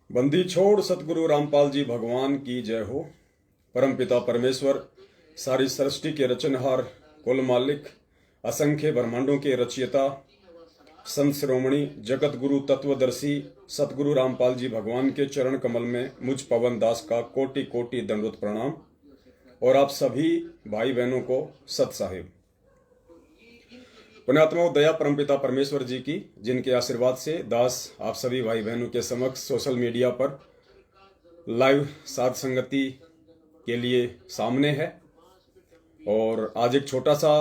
बंदी छोड़ सतगुरु रामपाल जी भगवान की जय हो। परमपिता परमेश्वर सारी सृष्टि के रचनहार, कुल मालिक, असंख्य ब्रह्मांडों के रचयिता, संत श्रोमणी, जगत गुरु, तत्वदर्शी सतगुरु रामपाल जी भगवान के चरण कमल में मुझ पवन दास का कोटि कोटि दंडवत प्रणाम। और आप सभी भाई बहनों को सत साहिब। पुण्यात्माओं, दया परमपिता परमेश्वर जी की, जिनके आशीर्वाद से दास आप सभी भाई बहनों के समक्ष सोशल मीडिया पर लाइव साध संगति के लिए सामने है। और आज एक छोटा सा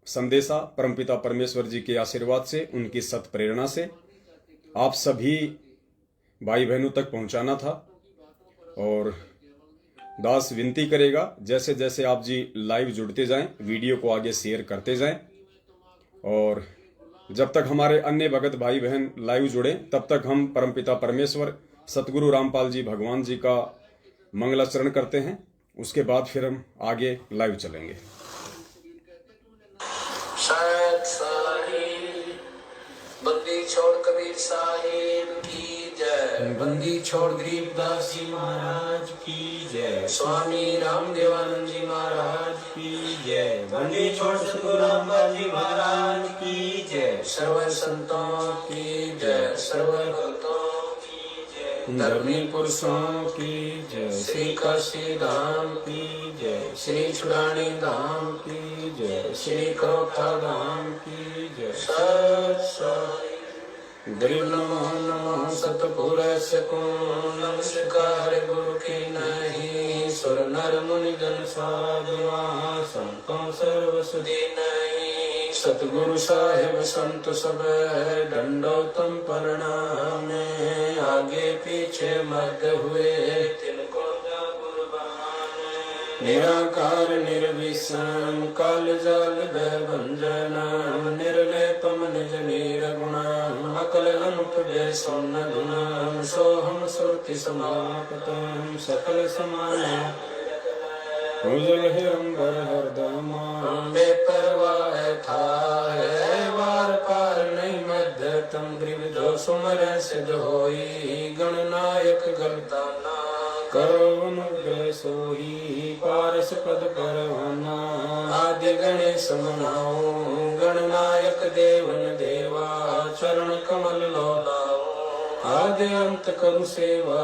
संदेशा परमपिता परमेश्वर जी के आशीर्वाद से, उनकी सत प्रेरणा से आप सभी भाई बहनों तक पहुंचाना था। और दास विनती करेगा, जैसे जैसे आप जी लाइव जुड़ते जाएं, वीडियो को आगे शेयर करते जाएं। और जब तक हमारे अन्य भगत भाई बहन लाइव जुड़े, तब तक हम परमपिता परमेश्वर सतगुरु रामपाल जी भगवान जी का मंगलाचरण करते हैं। उसके बाद फिर हम आगे लाइव चलेंगे। बंदी छोड़ कबीर साहिब की जय, बंदी छोड़ गरीबदास जी महाराज की जय, स्वामी रामदेवानंद जी महाराज की जय, बंदी छोड़ सतगुरु रामपाल जी महाराज की जय, सर्व संतों की जय, सर्व भक्तों की जय, धर्मी पुरुषों की जय, श्री काशी धाम की जय, श्री छुड़ानी धाम की जय, श्री करोखा धाम की जय। सत गरीब नमो नमो सतपुर सको, नमस्कार गुरु की नहीं, सुर नर मुनि जन साधु संतों सर्व सुधी नहीं, सतगुरु साहिब संत सब दंडोतम प्रणाम, आगे पीछे मध्य हुए तिनको गुरु बहाने, निराकार निर्विषम काल जाल भंजन, निर्लेपम निज निर्गुण अकल अनुपदे सोन गुण, सोहम सुरति समापतम सकल समान उजल हिरंबर हरदमा, बेपरवाह था है वार पार नहीं मध्य तम, ग्रीव जो सुमर सिद्ध होई, गणनायक गलताना करो अनुग्रह सोही, पारस पद परवाना आदि गणेश मनाओ, गणनायक देवन देवा चरण कमल लो लाओ, आदि अंत करु सेवा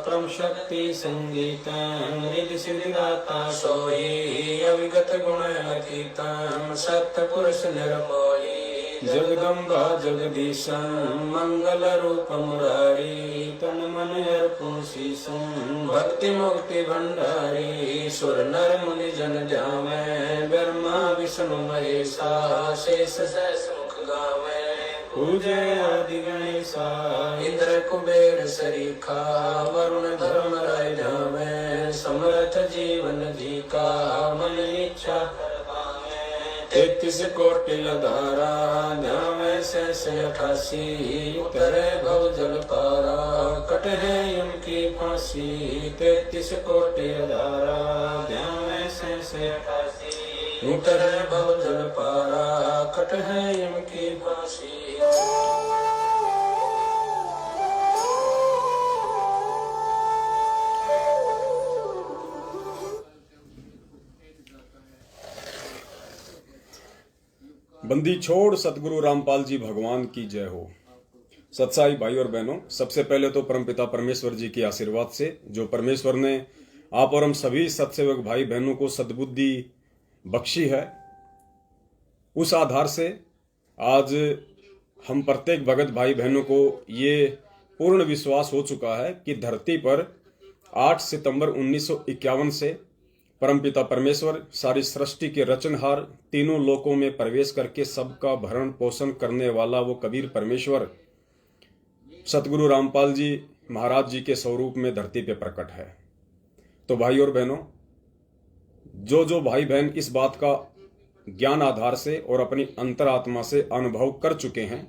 परम शक्ति संगीत, रिद्धि सिद्धि दाता सोई, अविगत गुण अतीतम सत्य पुरुष निर्मोही, जगदम्बा जगदीशं मंगल रूप मुरारी, तन मन अर्पण शीशं भक्ति मुक्ति भंडारी, सुर नर मुनि जन जावे, ब्रह्मा विष्णु महेशा शेष सहस्र मुख गावे, पूजे आदि गणेशा इंद्र कुबेर सरीखा, वरुण धर्म राय जावे, समर्थ जीवन जी का मन इच्छा 33 कोटि अधारा, ध्यावे से 88 उतरे भव जल पारा, कटे यम की फांसी 33 कोटि अधारा, ध्यावे से 88 उतरे भव जल पारा, कटे यम की फांसी। बंदी छोड़ सतगुरु रामपाल जी भगवान की जय हो। सत्साई भाई और बहनों, सबसे पहले तो परमपिता परमेश्वर जी के आशीर्वाद से, जो परमेश्वर ने आप और हम सभी सत्सेवक भाई बहनों को सद्बुद्धि बख्शी है, उस आधार से आज हम प्रत्येक भगत भाई बहनों को ये पूर्ण विश्वास हो चुका है कि धरती पर 8 सितंबर 1951 से परमपिता परमेश्वर सारी सृष्टि के रचनहार, तीनों लोकों में प्रवेश करके सबका भरण पोषण करने वाला वो कबीर परमेश्वर सतगुरु रामपाल जी महाराज जी के स्वरूप में धरती पे प्रकट है। तो भाई और बहनों, जो भाई बहन इस बात का ज्ञान आधार से और अपनी अंतरात्मा से अनुभव कर चुके हैं,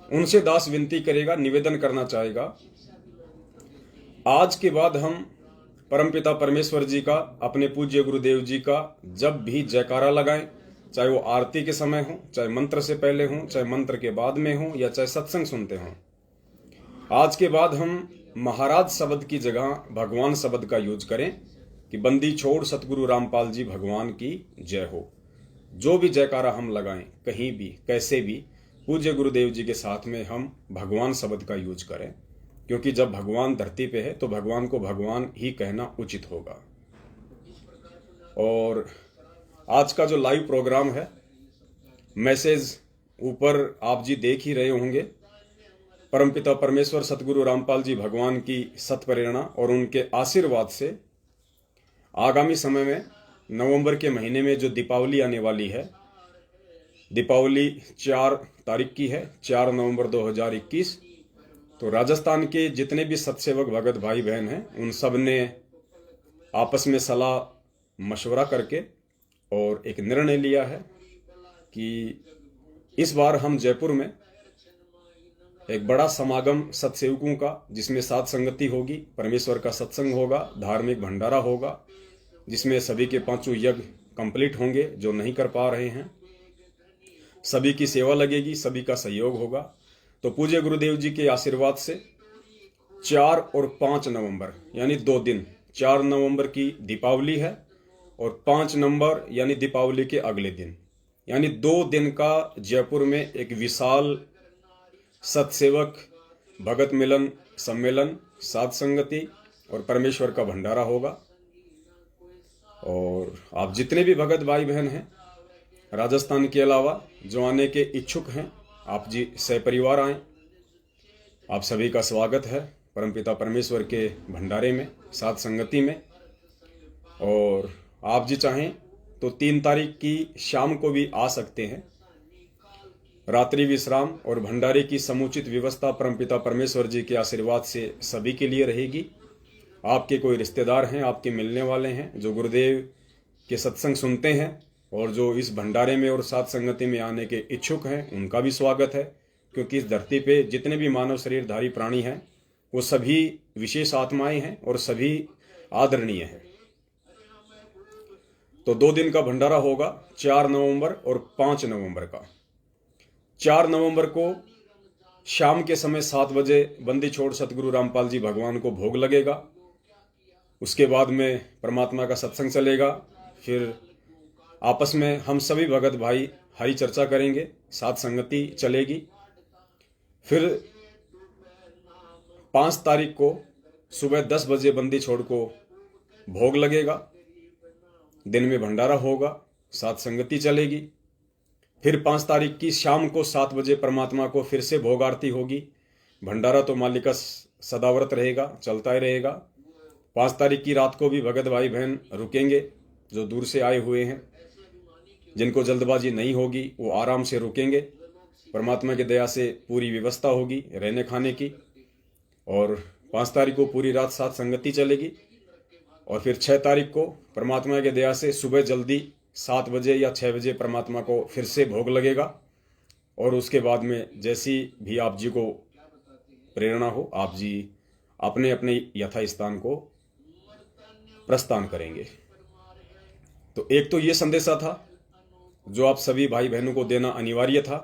उनसे दास विनती करेगा, निवेदन करना चाहेगा, आज के बाद हम परमपिता परमेश्वर जी का, अपने पूज्य गुरुदेव जी का जब भी जयकारा लगाएं, चाहे वो आरती के समय हो, चाहे मंत्र से पहले हो, चाहे मंत्र के बाद में हो, या चाहे सत्संग सुनते हो, आज के बाद हम महाराज शब्द की जगह भगवान शब्द का यूज करें कि बंदी छोड़ सतगुरु रामपाल जी भगवान की जय हो। जो भी जयकारा हम लगाएं, कहीं भी कैसे भी, पूज्य गुरुदेव जी के साथ में हम भगवान शब्द का यूज करें, क्योंकि जब भगवान धरती पे है तो भगवान को भगवान ही कहना उचित होगा। और आज का जो लाइव प्रोग्राम है, मैसेज ऊपर आप जी देख ही रहे होंगे। परमपिता परमेश्वर सतगुरु रामपाल जी भगवान की सत्प्रेरणा और उनके आशीर्वाद से आगामी समय में नवंबर के महीने में जो दीपावली आने वाली है, दीपावली 4 तारीख की है, 4 नवंबर 2021। तो राजस्थान के जितने भी सत्सेवक भगत भाई बहन हैं, उन सब ने आपस में सलाह मशवरा करके और एक निर्णय लिया है कि इस बार हम जयपुर में एक बड़ा समागम सत्सेवकों का, जिसमें साध संगति होगी, परमेश्वर का सत्संग होगा, धार्मिक भंडारा होगा, जिसमें सभी के 5 यज्ञ कंप्लीट होंगे जो नहीं कर पा रहे हैं, सभी की सेवा लगेगी, सभी का सहयोग होगा। तो पूज्य गुरुदेव जी के आशीर्वाद से 4 और 5 नवंबर यानी 2 दिन, 4 नवंबर की दीपावली है और 5 नवंबर यानी दीपावली के अगले दिन, यानी 2 दिन का जयपुर में एक विशाल सत्सेवक भगत मिलन सम्मेलन, साध संगति और परमेश्वर का भंडारा होगा। और आप जितने भी भगत भाई बहन हैं राजस्थान के अलावा जो आने के इच्छुक हैं, आप जी सहपरिवार आएं। आप सभी का स्वागत है परमपिता परमेश्वर के भंडारे में, साध संगति में। और आप जी चाहें तो 3 तारीख की शाम को भी आ सकते हैं। रात्रि विश्राम और भंडारे की समुचित व्यवस्था परमपिता परमेश्वर जी के आशीर्वाद से सभी के लिए रहेगी। आपके कोई रिश्तेदार हैं, आपके मिलने वाले हैं जो गुरुदेव के सत्संग सुनते हैं और जो इस भंडारे में और साध संगति में आने के इच्छुक हैं, उनका भी स्वागत है। क्योंकि इस धरती पे जितने भी मानव शरीरधारी प्राणी हैं वो सभी विशेष आत्माएं हैं और सभी आदरणीय हैं। तो 2 दिन का भंडारा होगा, 4 नवंबर और 5 नवंबर का। 4 नवंबर को शाम के समय 7 बजे बंदी छोड़ सतगुरु रामपाल जी भगवान को भोग लगेगा। उसके बाद में परमात्मा का सत्संग चलेगा। फिर आपस में हम सभी भगत भाई हरि चर्चा करेंगे, साध संगति चलेगी। फिर 5 तारीख को सुबह 10 बजे बंदी छोड़ को भोग लगेगा। दिन में भंडारा होगा, साध संगति चलेगी। फिर 5 तारीख की शाम को 7 बजे परमात्मा को फिर से भोग आरती होगी। भंडारा तो मालिका सदाव्रत रहेगा, चलता ही रहेगा। 5 तारीख की रात को भी भगत भाई बहन रुकेंगे जो दूर से आए हुए हैं। जिनको जल्दबाजी नहीं होगी वो आराम से रुकेंगे। परमात्मा की दया से पूरी व्यवस्था होगी रहने खाने की। और 5 तारीख को पूरी रात साथ संगति चलेगी। और फिर 6 तारीख को परमात्मा की दया से सुबह जल्दी 7 बजे या 6 बजे परमात्मा को फिर से भोग लगेगा। और उसके बाद में जैसी भी आप जी को प्रेरणा हो, आप जी अपने अपने यथास्थान को प्रस्थान करेंगे। तो एक तो ये संदेशा था जो आप सभी भाई बहनों को देना अनिवार्य था।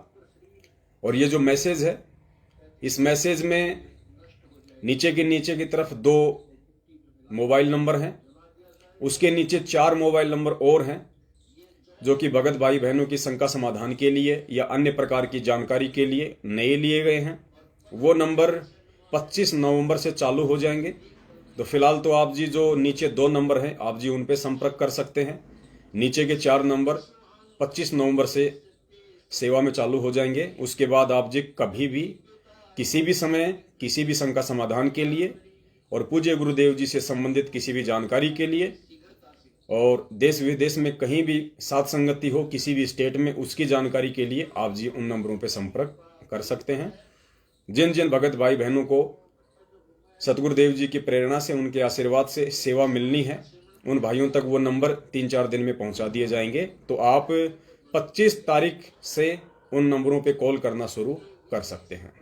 और ये जो मैसेज है, इस मैसेज में नीचे की तरफ 2 मोबाइल नंबर हैं, उसके नीचे 4 मोबाइल नंबर और हैं जो कि भगत भाई बहनों की शंका समाधान के लिए या अन्य प्रकार की जानकारी के लिए नए लिए गए हैं। वो नंबर 25 नवंबर से चालू हो जाएंगे। तो फिलहाल तो आप जी जो नीचे 2 नंबर हैं, आप जी उन पे संपर्क कर सकते हैं। नीचे के 4 नंबर 25 नवंबर से सेवा में चालू हो जाएंगे। उसके बाद आप जी कभी भी किसी भी समय किसी भी शंका समाधान के लिए और पूज्य गुरुदेव जी से संबंधित किसी भी जानकारी के लिए और देश विदेश में कहीं भी साथ संगति हो किसी भी स्टेट में, उसकी जानकारी के लिए आप जी उन नंबरों पर संपर्क कर सकते हैं। जिन जिन भगत भाई बहनों को सतगुरुदेव जी की प्रेरणा से, उनके आशीर्वाद से सेवा मिलनी है, उन भाइयों तक वो नंबर 3-4 दिन में पहुंचा दिए जाएंगे। तो आप 25 तारीख से उन नंबरों पे कॉल करना शुरू कर सकते हैं।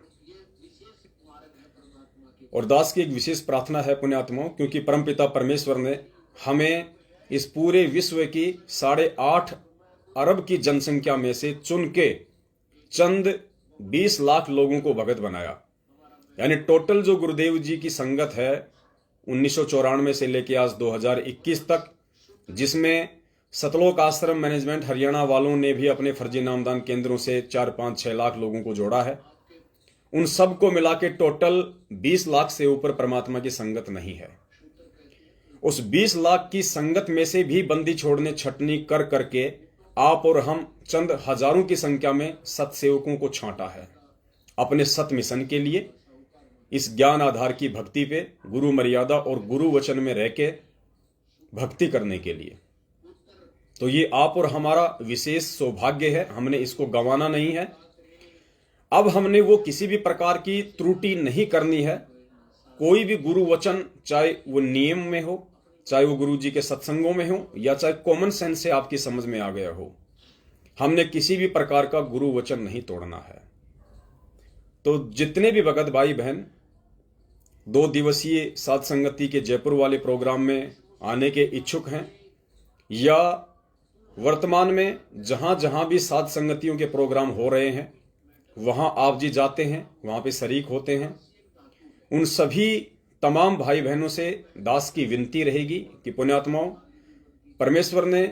और दास की एक विशेष प्रार्थना है पुण्यात्माओं, क्योंकि परमपिता परमेश्वर ने हमें इस पूरे विश्व की 8.5 अरब की जनसंख्या में से चुन के चंद 20 लाख लोगों को भगत बनाया। यानी टोटल जो गुरुदेव जी की संगत है 1994 से लेके आज 2021 तक, जिसमें सतलोक आश्रम मैनेजमेंट हरियाणा वालों ने भी अपने फर्जी नामदान केंद्रों से 4-5-6 लाख लोगों को जोड़ा है, उन सब को मिला के टोटल 20 लाख से ऊपर परमात्मा की संगत नहीं है। उस 20 लाख की संगत में से भी बंदी छोड़ने छटनी कर करके आप और हम चंद हजारों की संख्या में सत्सेवकों को छांटा है अपने सत मिशन के लिए, इस ज्ञान आधार की भक्ति पे, गुरु मर्यादा और गुरु वचन में रह के भक्ति करने के लिए। तो ये आप और हमारा विशेष सौभाग्य है, हमने इसको गंवाना नहीं है। अब हमने वो किसी भी प्रकार की त्रुटि नहीं करनी है। कोई भी गुरु वचन, चाहे वो नियम में हो, चाहे वो गुरु जी के सत्संगों में हो, या चाहे कॉमन सेंस से आपकी समझ में आ गया हो, हमने किसी भी प्रकार का गुरु वचन नहीं तोड़ना है। तो जितने भी भगत भाई बहन 2 दिवसीय साध संगति के जयपुर वाले प्रोग्राम में आने के इच्छुक हैं, या वर्तमान में जहां जहां भी साध संगतियों के प्रोग्राम हो रहे हैं वहां आप जी जाते हैं, वहां पे शरीक होते हैं, उन सभी तमाम भाई बहनों से दास की विनती रहेगी कि पुण्यात्माओं, परमेश्वर ने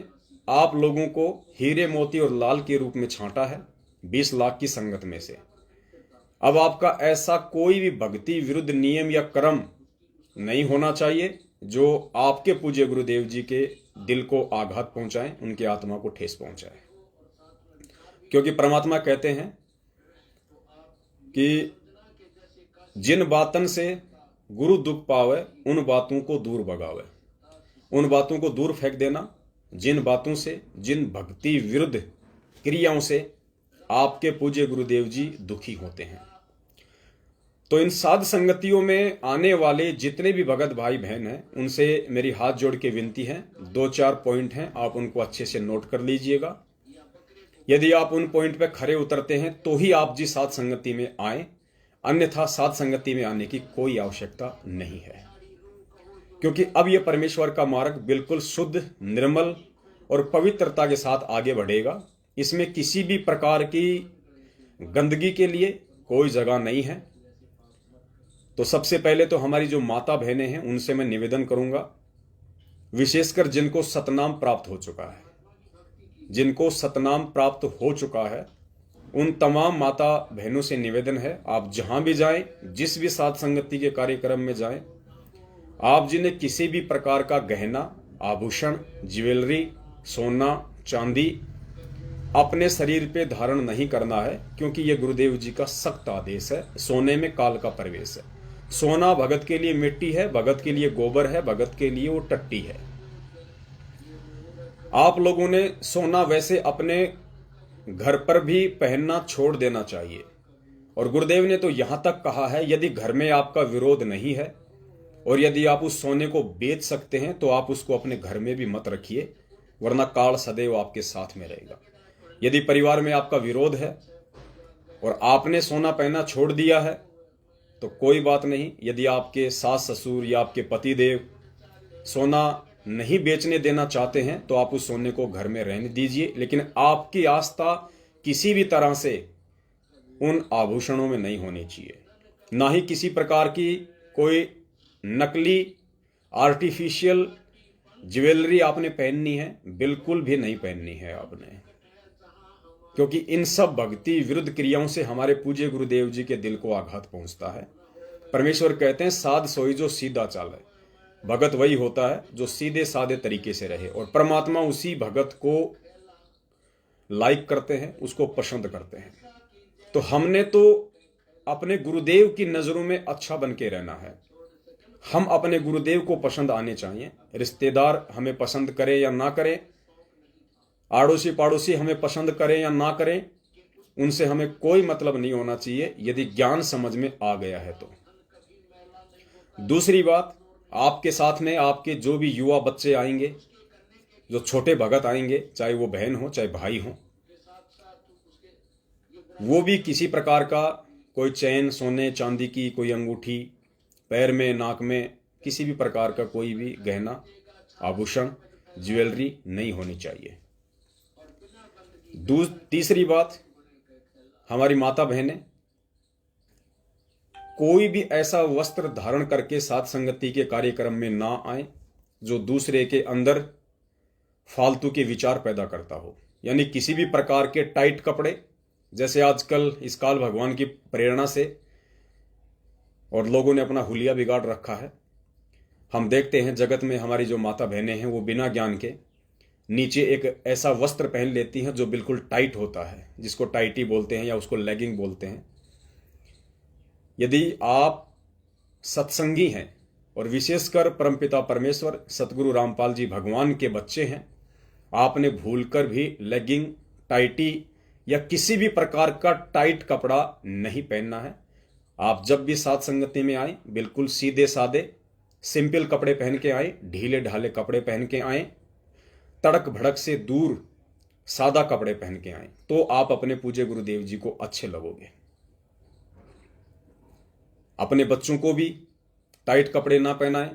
आप लोगों को हीरे मोती और लाल के रूप में छांटा है 20 लाख की संगत में से। अब आपका ऐसा कोई भी भक्ति विरुद्ध नियम या कर्म नहीं होना चाहिए जो आपके पूज्य गुरुदेव जी के दिल को आघात पहुंचाए, उनकी आत्मा को ठेस पहुंचाए। क्योंकि परमात्मा कहते हैं कि जिन बातन से गुरु दुख पावे उन बातों को दूर भगावे। उन बातों को दूर फेंक देना जिन बातों से, जिन भक्ति विरुद्ध क्रियाओं से आपके पूज्य गुरुदेव जी दुखी होते हैं। तो इन साध संगतियों में आने वाले जितने भी भगत भाई बहन हैं, उनसे मेरी हाथ जोड़ के विनती है, 2-4 पॉइंट हैं, आप उनको अच्छे से नोट कर लीजिएगा। यदि आप उन पॉइंट पे खरे उतरते हैं तो ही आप जी साध संगति में आए, अन्यथा साध संगति में आने की कोई आवश्यकता नहीं है। क्योंकि अब यह परमेश्वर का मार्ग बिल्कुल शुद्ध, निर्मल और पवित्रता के साथ आगे बढ़ेगा। इसमें किसी भी प्रकार की गंदगी के लिए कोई जगह नहीं है। तो सबसे पहले तो हमारी जो माता बहनें हैं उनसे मैं निवेदन करूंगा, विशेषकर जिनको सतनाम प्राप्त हो चुका है, जिनको सतनाम प्राप्त हो चुका है, उन तमाम माता बहनों से निवेदन है, आप जहां भी जाएं, जिस भी साध संगति के कार्यक्रम में जाएं, आप जिन्हें किसी भी प्रकार का गहना, आभूषण, ज्वेलरी, सोना, चांदी अपने शरीर पे धारण नहीं करना है, क्योंकि यह गुरुदेव जी का सख्त आदेश है। सोने में काल का प्रवेश है। सोना भगत के लिए मिट्टी है, भगत के लिए गोबर है, भगत के लिए वो टट्टी है। आप लोगों ने सोना वैसे अपने घर पर भी पहनना छोड़ देना चाहिए। और गुरुदेव ने तो यहां तक कहा है, यदि घर में आपका विरोध नहीं है और यदि आप उस सोने को बेच सकते हैं तो आप उसको अपने घर में भी मत रखिए, वरना काल सदैव आपके साथ में रहेगा। यदि परिवार में आपका विरोध है और आपने सोना पहनना छोड़ दिया है तो कोई बात नहीं। यदि आपके सास ससुर या आपके पतिदेव सोना नहीं बेचने देना चाहते हैं तो आप उस सोने को घर में रहने दीजिए, लेकिन आपकी आस्था किसी भी तरह से उन आभूषणों में नहीं होनी चाहिए। ना ही किसी प्रकार की कोई नकली आर्टिफिशियल ज्वेलरी आपने पहननी है, बिल्कुल भी नहीं पहननी है आपने, क्योंकि इन सब भक्ति विरुद्ध क्रियाओं से हमारे पूज्य गुरुदेव जी के दिल को आघात पहुंचता है। परमेश्वर कहते हैं, साध सोई जो सीधा चाले। भगत वही होता है जो सीधे साधे तरीके से रहे, और परमात्मा उसी भगत को लाइक करते हैं, उसको पसंद करते हैं। तो हमने तो अपने गुरुदेव की नजरों में अच्छा बन के रहना है। हम अपने गुरुदेव को पसंद आने चाहिए। रिश्तेदार हमें पसंद करें या ना करें, आड़ोसी पाड़ोसी हमें पसंद करें या ना करें, उनसे हमें कोई मतलब नहीं होना चाहिए, यदि ज्ञान समझ में आ गया है तो। दूसरी बात, आपके साथ में आपके जो भी युवा बच्चे आएंगे, जो छोटे भगत आएंगे, चाहे वो बहन हो चाहे भाई हो, वो भी किसी प्रकार का कोई चैन सोने चांदी की, कोई अंगूठी, पैर में नाक में किसी भी प्रकार का कोई भी गहना, आभूषण, ज्वेलरी नहीं होनी चाहिए। तीसरी बात, हमारी माता बहनें कोई भी ऐसा वस्त्र धारण करके साध संगति के कार्यक्रम में ना आए जो दूसरे के अंदर फालतू के विचार पैदा करता हो। यानी किसी भी प्रकार के टाइट कपड़े, जैसे आजकल इस काल भगवान की प्रेरणा से और लोगों ने अपना हुलिया बिगाड़ रखा है। हम देखते हैं जगत में हमारी जो माता बहनें हैं वो बिना ज्ञान के नीचे एक ऐसा वस्त्र पहन लेती हैं जो बिल्कुल टाइट होता है, जिसको टाइटी बोलते हैं या उसको लेगिंग बोलते हैं। यदि आप सत्संगी हैं और विशेषकर परमपिता परमेश्वर सतगुरु रामपाल जी भगवान के बच्चे हैं, आपने भूलकर भी लेगिंग, टाइटी या किसी भी प्रकार का टाइट कपड़ा नहीं पहनना है। आप जब भी साध संगति में आए बिल्कुल सीधे सादे सिंपल कपड़े पहन के आए, ढीले ढाले कपड़े पहन के आए, तड़क भड़क से दूर सादा कपड़े पहन के आए, तो आप अपने पूज्य गुरुदेव जी को अच्छे लगोगे। अपने बच्चों को भी टाइट कपड़े ना पहनाएं,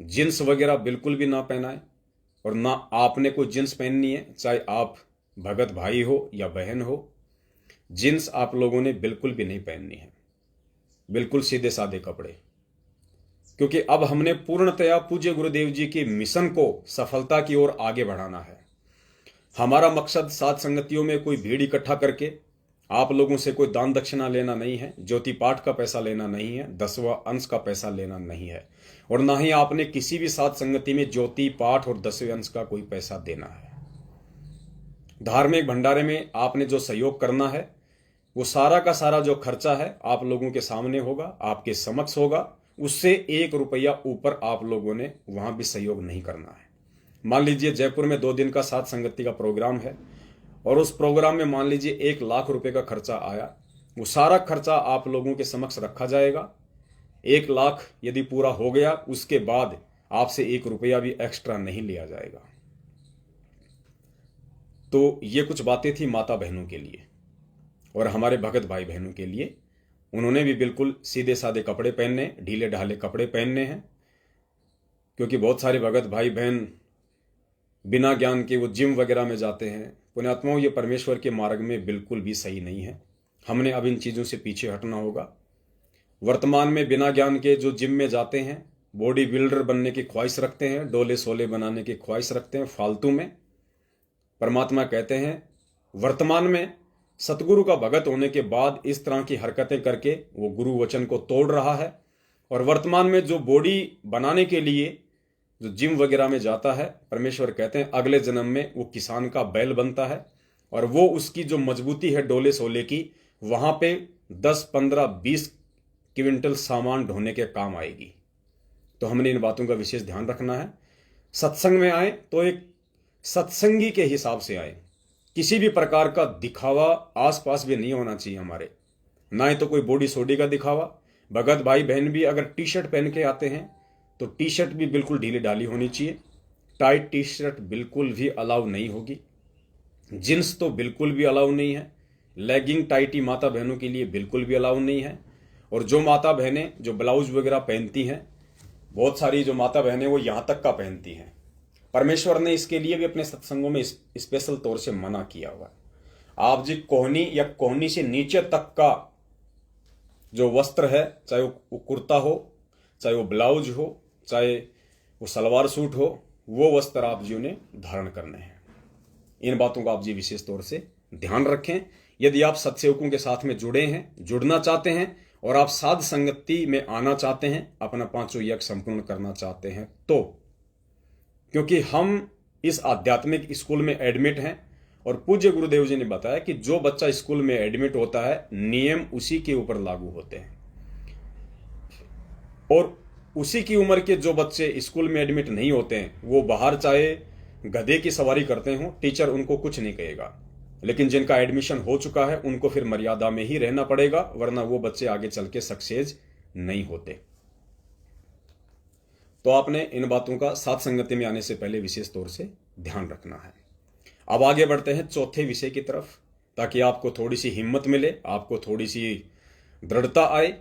जींस वगैरह बिल्कुल भी ना पहनाएं, और ना आपने कोई जींस पहननी है, चाहे आप भगत भाई हो या बहन हो। जींस आप लोगों ने बिल्कुल भी नहीं पहननी है, बिल्कुल सीधे सादे कपड़े। क्योंकि अब हमने पूर्णतया पूज्य गुरुदेव जी के मिशन को सफलता की ओर आगे बढ़ाना है। हमारा मकसद साध संगतियों में कोई भीड़ इकट्ठा करके आप लोगों से कोई दान दक्षिणा लेना नहीं है, ज्योति पाठ का पैसा लेना नहीं है, 10वां अंश का पैसा लेना नहीं है, और ना ही आपने किसी भी साध संगति में ज्योति पाठ और 10वें अंश का कोई पैसा देना है। धार्मिक भंडारे में आपने जो सहयोग करना है वो सारा का सारा जो खर्चा है आप लोगों के सामने होगा, आपके समक्ष होगा। उससे 1 रुपया ऊपर आप लोगों ने वहां भी सहयोग नहीं करना है। मान लीजिए जयपुर में 2 दिन का साध संगति का प्रोग्राम है और उस प्रोग्राम में मान लीजिए 1 लाख रुपए का खर्चा आया, वो सारा खर्चा आप लोगों के समक्ष रखा जाएगा। 1 लाख यदि पूरा हो गया उसके बाद आपसे 1 रुपया भी एक्स्ट्रा नहीं लिया जाएगा। तो ये कुछ बातें थी माता बहनों के लिए और हमारे भगत भाई बहनों के लिए। उन्होंने भी बिल्कुल सीधे सादे कपड़े पहनने, ढीले ढाले कपड़े पहनने हैं, क्योंकि बहुत सारे भगत भाई बहन बिना ज्ञान के वो जिम वगैरह में जाते हैं। पुण्यात्माओं, ये परमेश्वर के मार्ग में बिल्कुल भी सही नहीं है। हमने अब इन चीज़ों से पीछे हटना होगा। वर्तमान में बिना ज्ञान के जो जिम में जाते हैं, बॉडी बिल्डर बनने की ख्वाहिश रखते हैं, डोले सोले बनाने की ख्वाहिश रखते हैं फालतू में। परमात्मा कहते हैं वर्तमान में सतगुरु का भगत होने के बाद इस तरह की हरकतें करके वो गुरु वचन को तोड़ रहा है। और वर्तमान में जो बॉडी बनाने के लिए जो जिम वगैरह में जाता है, परमेश्वर कहते हैं अगले जन्म में वो किसान का बैल बनता है और वो उसकी जो मजबूती है डोले सोले की, वहां पे 10, 15, 20 क्विंटल सामान ढोने के काम आएगी। तो हमने इन बातों का विशेष ध्यान रखना है। सत्संग में आए तो एक सत्संगी के हिसाब से आए। किसी भी प्रकार का दिखावा आसपास भी नहीं होना चाहिए हमारे, ना ही तो कोई बॉडी सोडी का दिखावा। भगत भाई बहन भी अगर टी शर्ट पहन के आते हैं तो टी शर्ट भी बिल्कुल ढीली ढाली होनी चाहिए। टाइट टी शर्ट बिल्कुल भी अलाउ नहीं होगी। जींस तो बिल्कुल भी अलाउ नहीं है। लेगिंग टाइटी माता बहनों के लिए बिल्कुल भी अलाउ नहीं है। और जो माता बहनें जो ब्लाउज वगैरह पहनती हैं, बहुत सारी जो माता बहनें वो यहाँ तक का पहनती हैं, परमेश्वर ने इसके लिए भी अपने सत्संगों में स्पेशल तौर से मना किया हुआ है। आप जी कोहनी या कोहनी से नीचे तक का जो वस्त्र है, चाहे वो कुर्ता हो, चाहे वो ब्लाउज हो, चाहे वो सलवार सूट हो, वो वस्त्र आप जी ने धारण करने हैं। इन बातों का आप जी विशेष तौर से ध्यान रखें। यदि आप सत्सेवकों के साथ में जुड़े हैं, जुड़ना चाहते हैं और आप साध संगति में आना चाहते हैं, अपना 5 यज्ञ संपूर्ण करना चाहते हैं, तो क्योंकि हम इस आध्यात्मिक स्कूल में एडमिट हैं और पूज्य गुरुदेव जी ने बताया कि जो बच्चा स्कूल में एडमिट होता है नियम उसी के ऊपर लागू होते हैं। और उसी की उम्र के जो बच्चे स्कूल में एडमिट नहीं होते हैं वो बाहर चाहे गधे की सवारी करते हों, टीचर उनको कुछ नहीं कहेगा। लेकिन जिनका एडमिशन हो चुका है उनको फिर मर्यादा में ही रहना पड़ेगा, वरना वो बच्चे आगे चल के सक्सेस नहीं होते। तो आपने इन बातों का साथ संगति में आने से पहले विशेष तौर से ध्यान रखना है। अब आगे बढ़ते हैं चौथे विषय की तरफ, ताकि आपको थोड़ी सी हिम्मत मिले, आपको थोड़ी सी दृढ़ता आए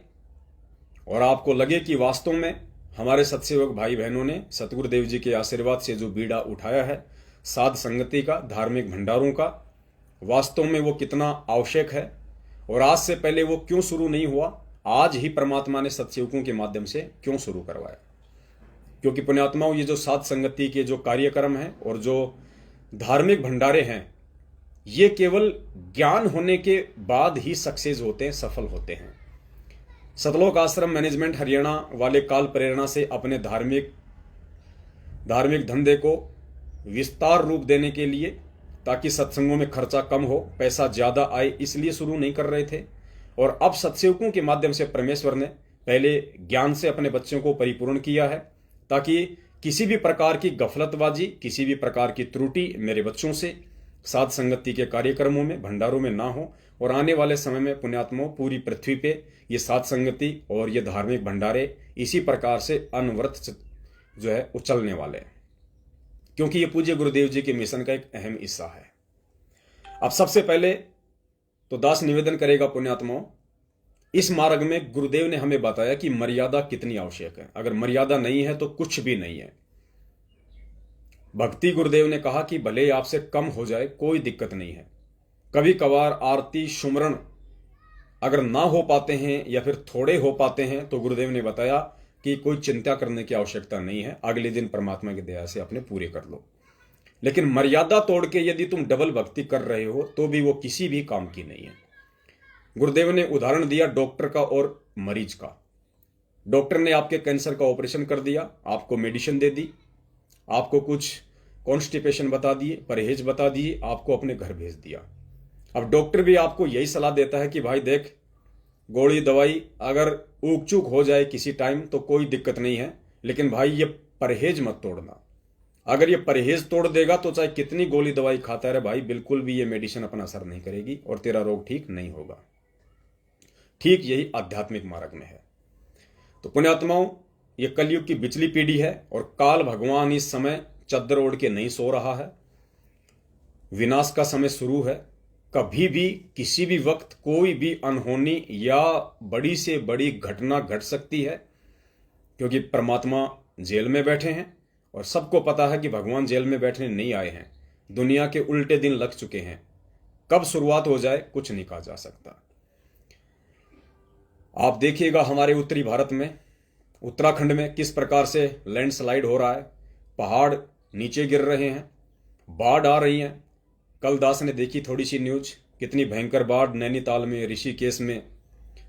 और आपको लगे कि वास्तव में हमारे सत्सेवक भाई बहनों ने सतगुरुदेव जी के आशीर्वाद से जो बीड़ा उठाया है साध संगति का, धार्मिक भंडारों का, वास्तव में वो कितना आवश्यक है और आज से पहले वो क्यों शुरू नहीं हुआ आज ही परमात्मा ने सत्सेवकों के माध्यम से क्यों शुरू करवाया? क्योंकि पुण्यात्माओं, ये जो साध संगति के जो कार्यक्रम हैं और जो धार्मिक भंडारे हैं, ये केवल ज्ञान होने के बाद ही सक्सेस होते हैं, सफल होते हैं। सतलोक आश्रम मैनेजमेंट हरियाणा वाले काल प्रेरणा से अपने धार्मिक धंधे को विस्तार रूप देने के लिए, ताकि सत्संगों में खर्चा कम हो, पैसा ज्यादा आए, इसलिए शुरू नहीं कर रहे थे। और अब सत्सेवकों के माध्यम से परमेश्वर ने पहले ज्ञान से अपने बच्चों को परिपूर्ण किया है, ताकि किसी भी प्रकार की गफलतबाजी, किसी भी प्रकार की त्रुटि मेरे बच्चों से साध संगति के कार्यक्रमों में, भंडारों में ना हो। और आने वाले समय में पुण्यात्माओं, पूरी पृथ्वी पे ये साध संगति और ये धार्मिक भंडारे इसी प्रकार से अनवरत जो है उछलने वाले हैं, क्योंकि ये पूज्य गुरुदेव जी के मिशन का एक अहम हिस्सा है। अब सबसे पहले तो दास निवेदन करेगा पुण्यात्माओं, इस मार्ग में गुरुदेव ने हमें बताया कि मर्यादा कितनी आवश्यक है। अगर मर्यादा नहीं है तो कुछ भी नहीं है। भक्ति गुरुदेव ने कहा कि भले आपसे कम हो जाए, कोई दिक्कत नहीं है। कभी कभार आरती सुमरण अगर ना हो पाते हैं या फिर थोड़े हो पाते हैं, तो गुरुदेव ने बताया कि कोई चिंता करने की आवश्यकता नहीं है, अगले दिन परमात्मा की दया से अपने पूरे कर लो। लेकिन मर्यादा तोड़ के यदि तुम डबल भक्ति कर रहे हो तो भी वो किसी भी काम की नहीं है। गुरुदेव ने उदाहरण दिया डॉक्टर का और मरीज का। डॉक्टर ने आपके कैंसर का ऑपरेशन कर दिया, आपको मेडिसिन दे दी, आपको कुछ कॉन्स्टिपेशन बता दिए, परहेज बता दिए, आपको अपने घर भेज दिया। अब डॉक्टर भी आपको यही सलाह देता है कि भाई देख, गोली दवाई अगर ऊक चूक हो जाए किसी टाइम तो कोई दिक्कत नहीं है, लेकिन भाई ये परहेज मत तोड़ना। अगर ये परहेज तोड़ देगा तो चाहे कितनी गोली दवाई खाता रहे भाई, बिल्कुल भी ये मेडिसिन अपना असर नहीं करेगी और तेरा रोग ठीक नहीं होगा। ठीक यही आध्यात्मिक मार्ग में है। तो पुण्यात्माओं, ये कलयुग की बिचली पीढ़ी है और काल भगवान इस समय चद्दर ओढ़ के नहीं सो रहा है। विनाश का समय शुरू है। कभी भी किसी भी वक्त कोई भी अनहोनी या बड़ी से बड़ी घटना घट सकती है, क्योंकि परमात्मा जेल में बैठे हैं और सबको पता है कि भगवान जेल में बैठने नहीं आए हैं। दुनिया के उल्टे दिन लग चुके हैं। कब शुरुआत हो जाए कुछ नहीं कहा जा सकता। आप देखिएगा हमारे उत्तरी भारत में, उत्तराखंड में किस प्रकार से लैंडस्लाइड हो रहा है, पहाड़ नीचे गिर रहे हैं, बाढ़ आ रही है। कल दास ने देखी थोड़ी सी न्यूज, कितनी भयंकर बाढ़ नैनीताल में, ऋषिकेश में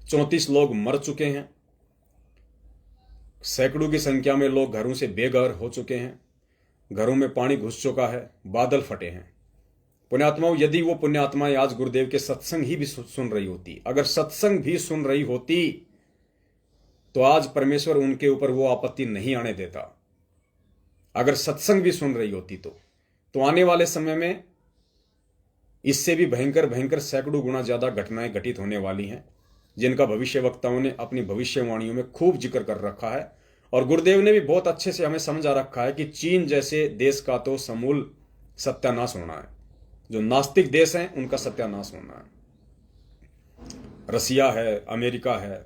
34 लोग मर चुके हैं। सैकड़ों की संख्या में लोग घरों से बेघर हो चुके हैं, घरों में पानी घुस चुका है, बादल फटे हैं। पुण्यात्माओं, यदि वो पुण्यात्माएं आज गुरुदेव के सत्संग ही भी सुन रही होती, अगर सत्संग भी सुन रही होती, तो आज परमेश्वर उनके ऊपर वो आपत्ति नहीं आने देता। अगर सत्संग भी सुन रही होती तो आने वाले समय में इससे भी भयंकर भयंकर सैकड़ों गुना ज्यादा घटनाएं घटित होने वाली हैं, जिनका भविष्य वक्ताओं ने अपनी भविष्यवाणियों में खूब जिक्र कर रखा है। और गुरुदेव ने भी बहुत अच्छे से हमें समझा रखा है कि चीन जैसे देश का तो समूल सत्यानाश होना है। जो नास्तिक देश हैं उनका सत्यानाश होना है। रसिया है, अमेरिका है,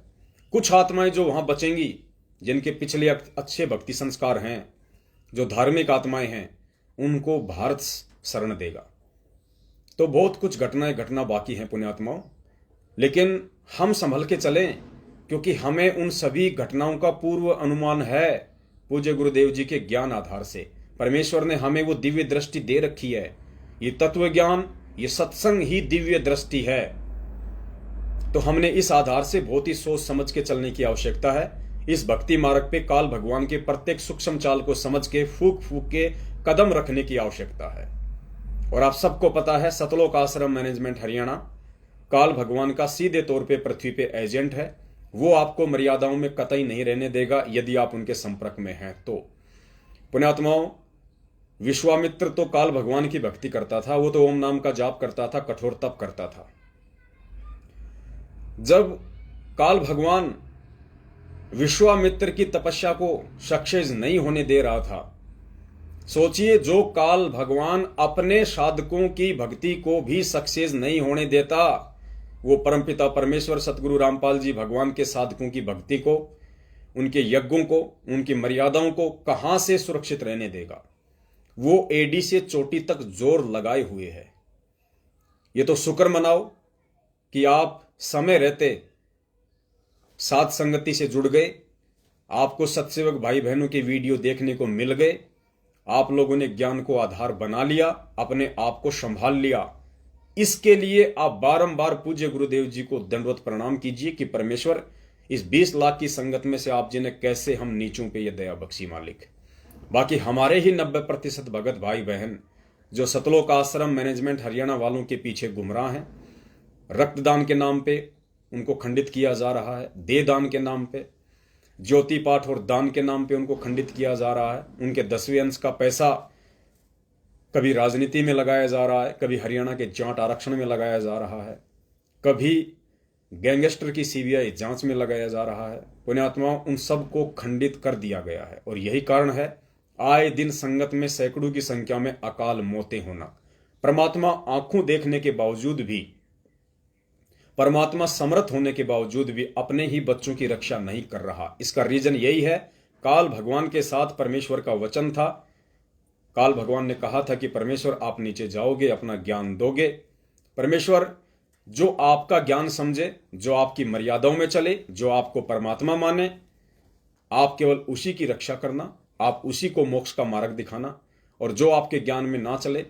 कुछ आत्माएं जो वहां बचेंगी, जिनके पिछले अच्छे भक्ति संस्कार हैं, जो धार्मिक आत्माएं हैं, उनको भारत शरण देगा। तो बहुत कुछ घटनाएं घटना बाकी हैं पुण्यात्माओं, लेकिन हम संभल के चलें, क्योंकि हमें उन सभी घटनाओं का पूर्व अनुमान है। पूज्य गुरुदेव जी के ज्ञान आधार से परमेश्वर ने हमें वो दिव्य दृष्टि दे रखी है। ये तत्व ज्ञान, ये सत्संग ही दिव्य दृष्टि है। तो हमने इस आधार से बहुत ही सोच समझ के चलने की आवश्यकता है। इस भक्ति मार्ग पे काल भगवान के प्रत्येक सूक्ष्म चाल को समझ के फूक फूक के कदम रखने की आवश्यकता है। और आप सबको पता है, सतलोक आश्रम मैनेजमेंट हरियाणा काल भगवान का सीधे तौर पे पृथ्वी पे एजेंट है। वो आपको मर्यादाओं में कतई नहीं रहने देगा यदि आप उनके संपर्क में हैं तो। पुण्यात्माओं, विश्वामित्र तो काल भगवान की भक्ति करता था, वो तो ओम नाम का जाप करता था, कठोर तप करता था। जब काल भगवान विश्वामित्र की तपस्या को सक्सेस नहीं होने दे रहा था, सोचिए, जो काल भगवान अपने साधकों की भक्ति को भी सक्सेस नहीं होने देता, वो परमपिता परमेश्वर सतगुरु रामपाल जी भगवान के साधकों की भक्ति को, उनके यज्ञों को, उनकी मर्यादाओं को कहां से सुरक्षित रहने देगा। वो एडी से चोटी तक जोर लगाए हुए है। ये तो शुक्र मनाओ कि आप समय रहते साथ संगति से जुड़ गए, आपको सत्सेवक भाई बहनों के वीडियो देखने को मिल गए, आप लोगों ने ज्ञान को आधार बना लिया, अपने आप को संभाल लिया। इसके लिए आप बारंबार पूज्य गुरुदेव जी को दंडवत प्रणाम कीजिए कि परमेश्वर इस 20 लाख की संगत में से आप जिन्हें कैसे हम नीचों पे ये दया बख्शी मालिक। बाकी हमारे ही 90% भगत भाई बहन जो सतलोक आश्रम मैनेजमेंट हरियाणा वालों के पीछे गुमराह हैं, रक्तदान के नाम पे उनको खंडित किया जा रहा है, दे दान के नाम पे, ज्योति पाठ और दान के नाम पे उनको खंडित किया जा रहा है। उनके 10वें अंश का पैसा कभी राजनीति में लगाया जा रहा है, कभी हरियाणा के जाट आरक्षण में लगाया जा रहा है, कभी गैंगस्टर की सीबीआई जांच में लगाया जा रहा है। पुण्यात्माओं, उन सब को खंडित कर दिया गया है और यही कारण है आए दिन संगत में सैकड़ों की संख्या में अकाल मौतें होना। परमात्मा आंखों देखने के बावजूद भी, परमात्मा समर्थ होने के बावजूद भी अपने ही बच्चों की रक्षा नहीं कर रहा। इसका रीजन यही है, काल भगवान के साथ परमेश्वर का वचन था। काल भगवान ने कहा था कि परमेश्वर आप नीचे जाओगे, अपना ज्ञान दोगे। परमेश्वर जो आपका ज्ञान समझे, जो आपकी मर्यादाओं में चले, जो आपको परमात्मा माने, आप केवल उसी की रक्षा करना, आप उसी को मोक्ष का मार्ग दिखाना। और जो आपके ज्ञान में ना चले,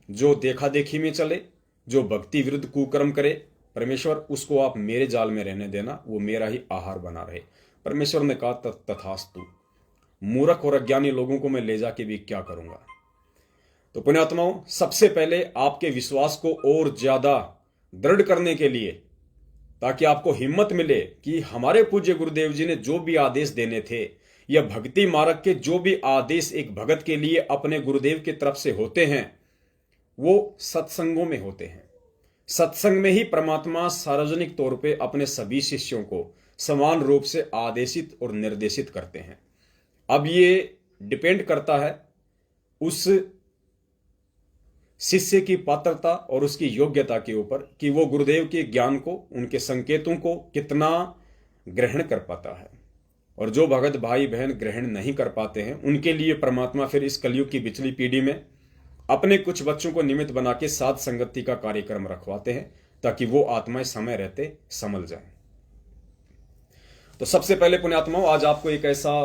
जो देखा देखी में चले, जो भक्ति विरुद्ध कुकर्म करे, परमेश्वर उसको आप मेरे जाल में रहने देना, वो मेरा ही आहार बना रहे। परमेश्वर ने कहा तथास्तु। मूर्ख और अज्ञानी लोगों को मैं ले जाके भी क्या करूंगा। तो पुण्यात्माओं, सबसे पहले आपके विश्वास को और ज्यादा दृढ़ करने के लिए, ताकि आपको हिम्मत मिले कि हमारे पूज्य गुरुदेव जी ने जो भी आदेश देने थे, या भक्ति मार्ग के जो भी आदेश एक भगत के लिए अपने गुरुदेव की तरफ से होते हैं, वो सत्संगों में होते हैं। सत्संग में ही परमात्मा सार्वजनिक तौर पे अपने सभी शिष्यों को समान रूप से आदेशित और निर्देशित करते हैं। अब ये डिपेंड करता है उस शिष्य की पात्रता और उसकी योग्यता के ऊपर कि वो गुरुदेव के ज्ञान को, उनके संकेतों को कितना ग्रहण कर पाता है। और जो भगत भाई बहन ग्रहण नहीं कर पाते हैं, उनके लिए परमात्मा फिर इस कलयुग की पिछली पीढ़ी में अपने कुछ बच्चों को निमित्त बना के साथ संगति का कार्यक्रम रखवाते हैं, ताकि वो आत्माएं समय रहते संभल जाएं। तो सबसे पहले पुण्यात्माओं, आज आपको एक ऐसा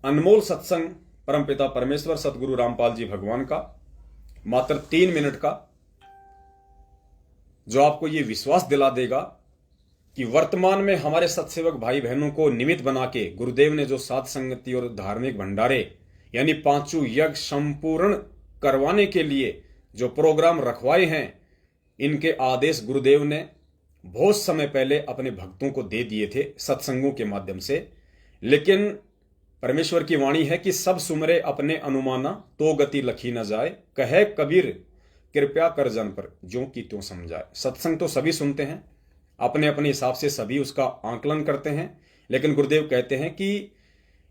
अनमोल सत्संग परमपिता परमेश्वर सतगुरु रामपाल जी भगवान का, मात्र 3 मिनट का, जो आपको यह विश्वास दिला देगा कि वर्तमान में हमारे सत्सेवक भाई बहनों को निमित्त बना के गुरुदेव ने जो साध संगति और धार्मिक भंडारे यानी 5 यज्ञ संपूर्ण करवाने के लिए जो प्रोग्राम रखवाए हैं, इनके आदेश गुरुदेव ने बहुत समय पहले अपने भक्तों को दे दिए थे सत्संगों के माध्यम से। लेकिन परमेश्वर की वाणी है कि सब सुमरे अपने अनुमाना, तो गति लखी न जाए, कहे कबीर कृपया कर जन पर, ज्यों की त्यों समझाए। सत्संग तो सभी सुनते हैं, अपने अपने हिसाब से सभी उसका आंकलन करते हैं, लेकिन गुरुदेव कहते हैं कि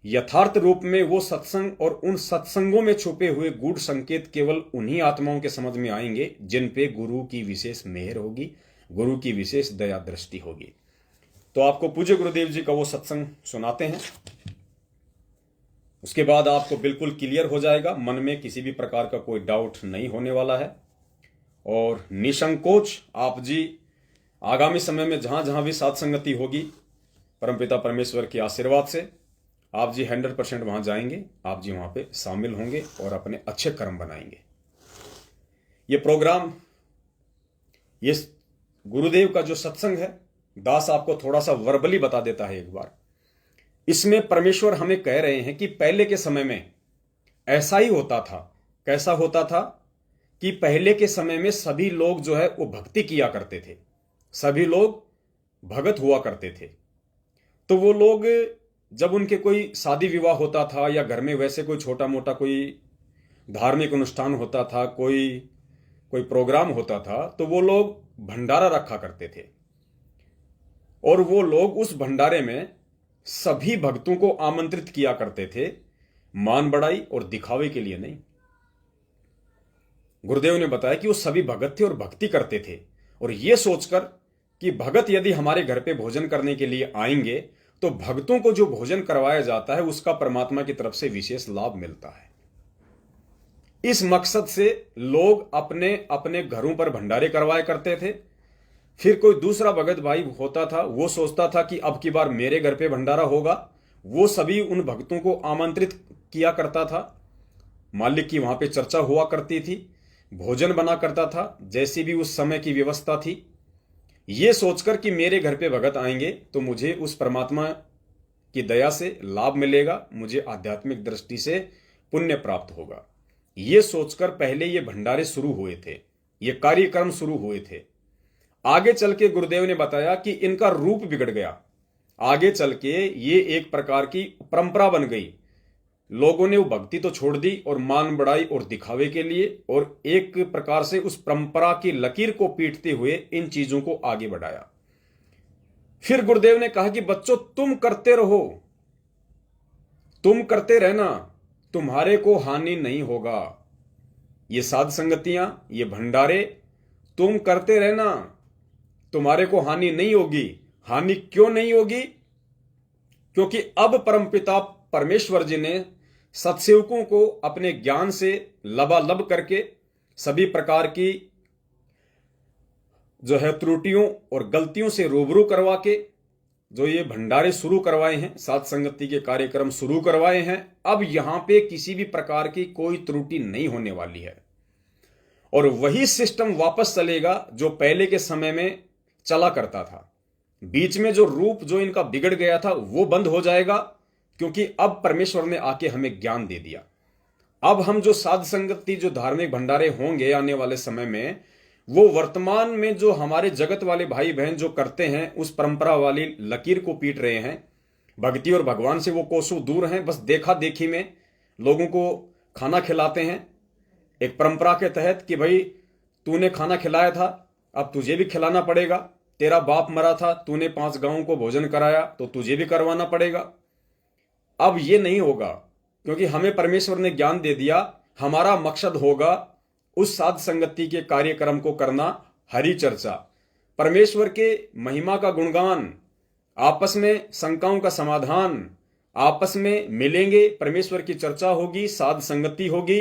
यथार्थ रूप में वो सत्संग और उन सत्संगों में छुपे हुए गूढ़ संकेत केवल उन्हीं आत्माओं के समझ में आएंगे जिन पे गुरु की विशेष मेहर होगी, गुरु की विशेष दया दृष्टि होगी। तो आपको पूज्य गुरुदेव जी का वो सत्संग सुनाते हैं, उसके बाद आपको बिल्कुल क्लियर हो जाएगा, मन में किसी भी प्रकार का कोई डाउट नहीं होने वाला है। और निसंकोच आप जी आगामी समय में जहां जहां भी साथ संगति होगी, परमपिता परमेश्वर के आशीर्वाद से आप जी 100% वहां जाएंगे, आप जी वहां पे शामिल होंगे और अपने अच्छे कर्म बनाएंगे। ये प्रोग्राम, ये गुरुदेव का जो सत्संग है, दास आपको थोड़ा सा वर्बली बता देता है एक बार। इसमें परमेश्वर हमें कह रहे हैं कि पहले के समय में ऐसा ही होता था। कैसा होता था कि पहले के समय में सभी लोग जो है वो भक्ति किया करते थे, सभी लोग भगत हुआ करते थे। तो वो लोग जब उनके कोई शादी विवाह होता था या घर में वैसे कोई छोटा मोटा कोई धार्मिक अनुष्ठान होता था, कोई प्रोग्राम होता था, तो वो लोग भंडारा रखा करते थे और वो लोग उस भंडारे में सभी भक्तों को आमंत्रित किया करते थे, मान बढ़ाई और दिखावे के लिए नहीं। गुरुदेव ने बताया कि वो सभी भगत थे और भक्ति करते थे, और ये सोचकर कि भगत यदि हमारे घर पे भोजन करने के लिए आएंगे तो भक्तों को जो भोजन करवाया जाता है उसका परमात्मा की तरफ से विशेष लाभ मिलता है। इस मकसद से लोग अपने अपने घरों पर भंडारे करवाया करते थे। फिर कोई दूसरा भगत भाई होता था, वो सोचता था कि अब की बार मेरे घर पे भंडारा होगा। वो सभी उन भक्तों को आमंत्रित किया करता था। मालिक की वहां पे चर्चा हुआ करती थी, भोजन बना करता था, जैसी भी उस समय की व्यवस्था थी। ये सोचकर कि मेरे घर पे भगत आएंगे तो मुझे उस परमात्मा की दया से लाभ मिलेगा, मुझे आध्यात्मिक दृष्टि से पुण्य प्राप्त होगा। ये सोचकर पहले ये भंडारे शुरू हुए थे, ये कार्यक्रम शुरू हुए थे। आगे चल के गुरुदेव ने बताया कि इनका रूप बिगड़ गया। आगे चल के ये एक प्रकार की परंपरा बन गई। लोगों ने वो भक्ति तो छोड़ दी और मान बढ़ाई और दिखावे के लिए, और एक प्रकार से उस परंपरा की लकीर को पीटते हुए इन चीजों को आगे बढ़ाया। फिर गुरुदेव ने कहा कि बच्चों, तुम करते रहो, तुम करते रहना, तुम्हारे को हानि नहीं होगा। ये साध संगतियां, ये भंडारे तुम करते रहना, तुम्हारे को हानि नहीं होगी। हानि क्यों नहीं होगी? क्योंकि अब परमपिता परमेश्वर जी ने सत्सेवकों को अपने ज्ञान से लबालब करके सभी प्रकार की जो है त्रुटियों और गलतियों से रूबरू करवा के जो ये भंडारे शुरू करवाए हैं, साध संगति के कार्यक्रम शुरू करवाए हैं, अब यहां पे किसी भी प्रकार की कोई त्रुटि नहीं होने वाली है। और वही सिस्टम वापस चलेगा जो पहले के समय में चला करता था। बीच में जो रूप जो इनका बिगड़ गया था वो बंद हो जाएगा, क्योंकि अब परमेश्वर ने आके हमें ज्ञान दे दिया। अब हम जो साध संगति, जो धार्मिक भंडारे होंगे आने वाले समय में, वो वर्तमान में जो हमारे जगत वाले भाई बहन जो करते हैं, उस परंपरा वाली लकीर को पीट रहे हैं। भक्ति और भगवान से वो कोसों दूर हैं, बस देखा देखी में लोगों को खाना खिलाते हैं एक परंपरा के तहत कि भाई तूने खाना खिलाया था, अब तुझे भी खिलाना पड़ेगा। तेरा बाप मरा था, तूने 5 गांवों को भोजन कराया, तो तुझे भी करवाना पड़ेगा। अब ये नहीं होगा, क्योंकि हमें परमेश्वर ने ज्ञान दे दिया। हमारा मकसद होगा उस साध संगति के कार्यक्रम को करना, हरि चर्चा, परमेश्वर के महिमा का गुणगान, आपस में शंकाओं का समाधान, आपस में मिलेंगे, परमेश्वर की चर्चा होगी, साध संगति होगी,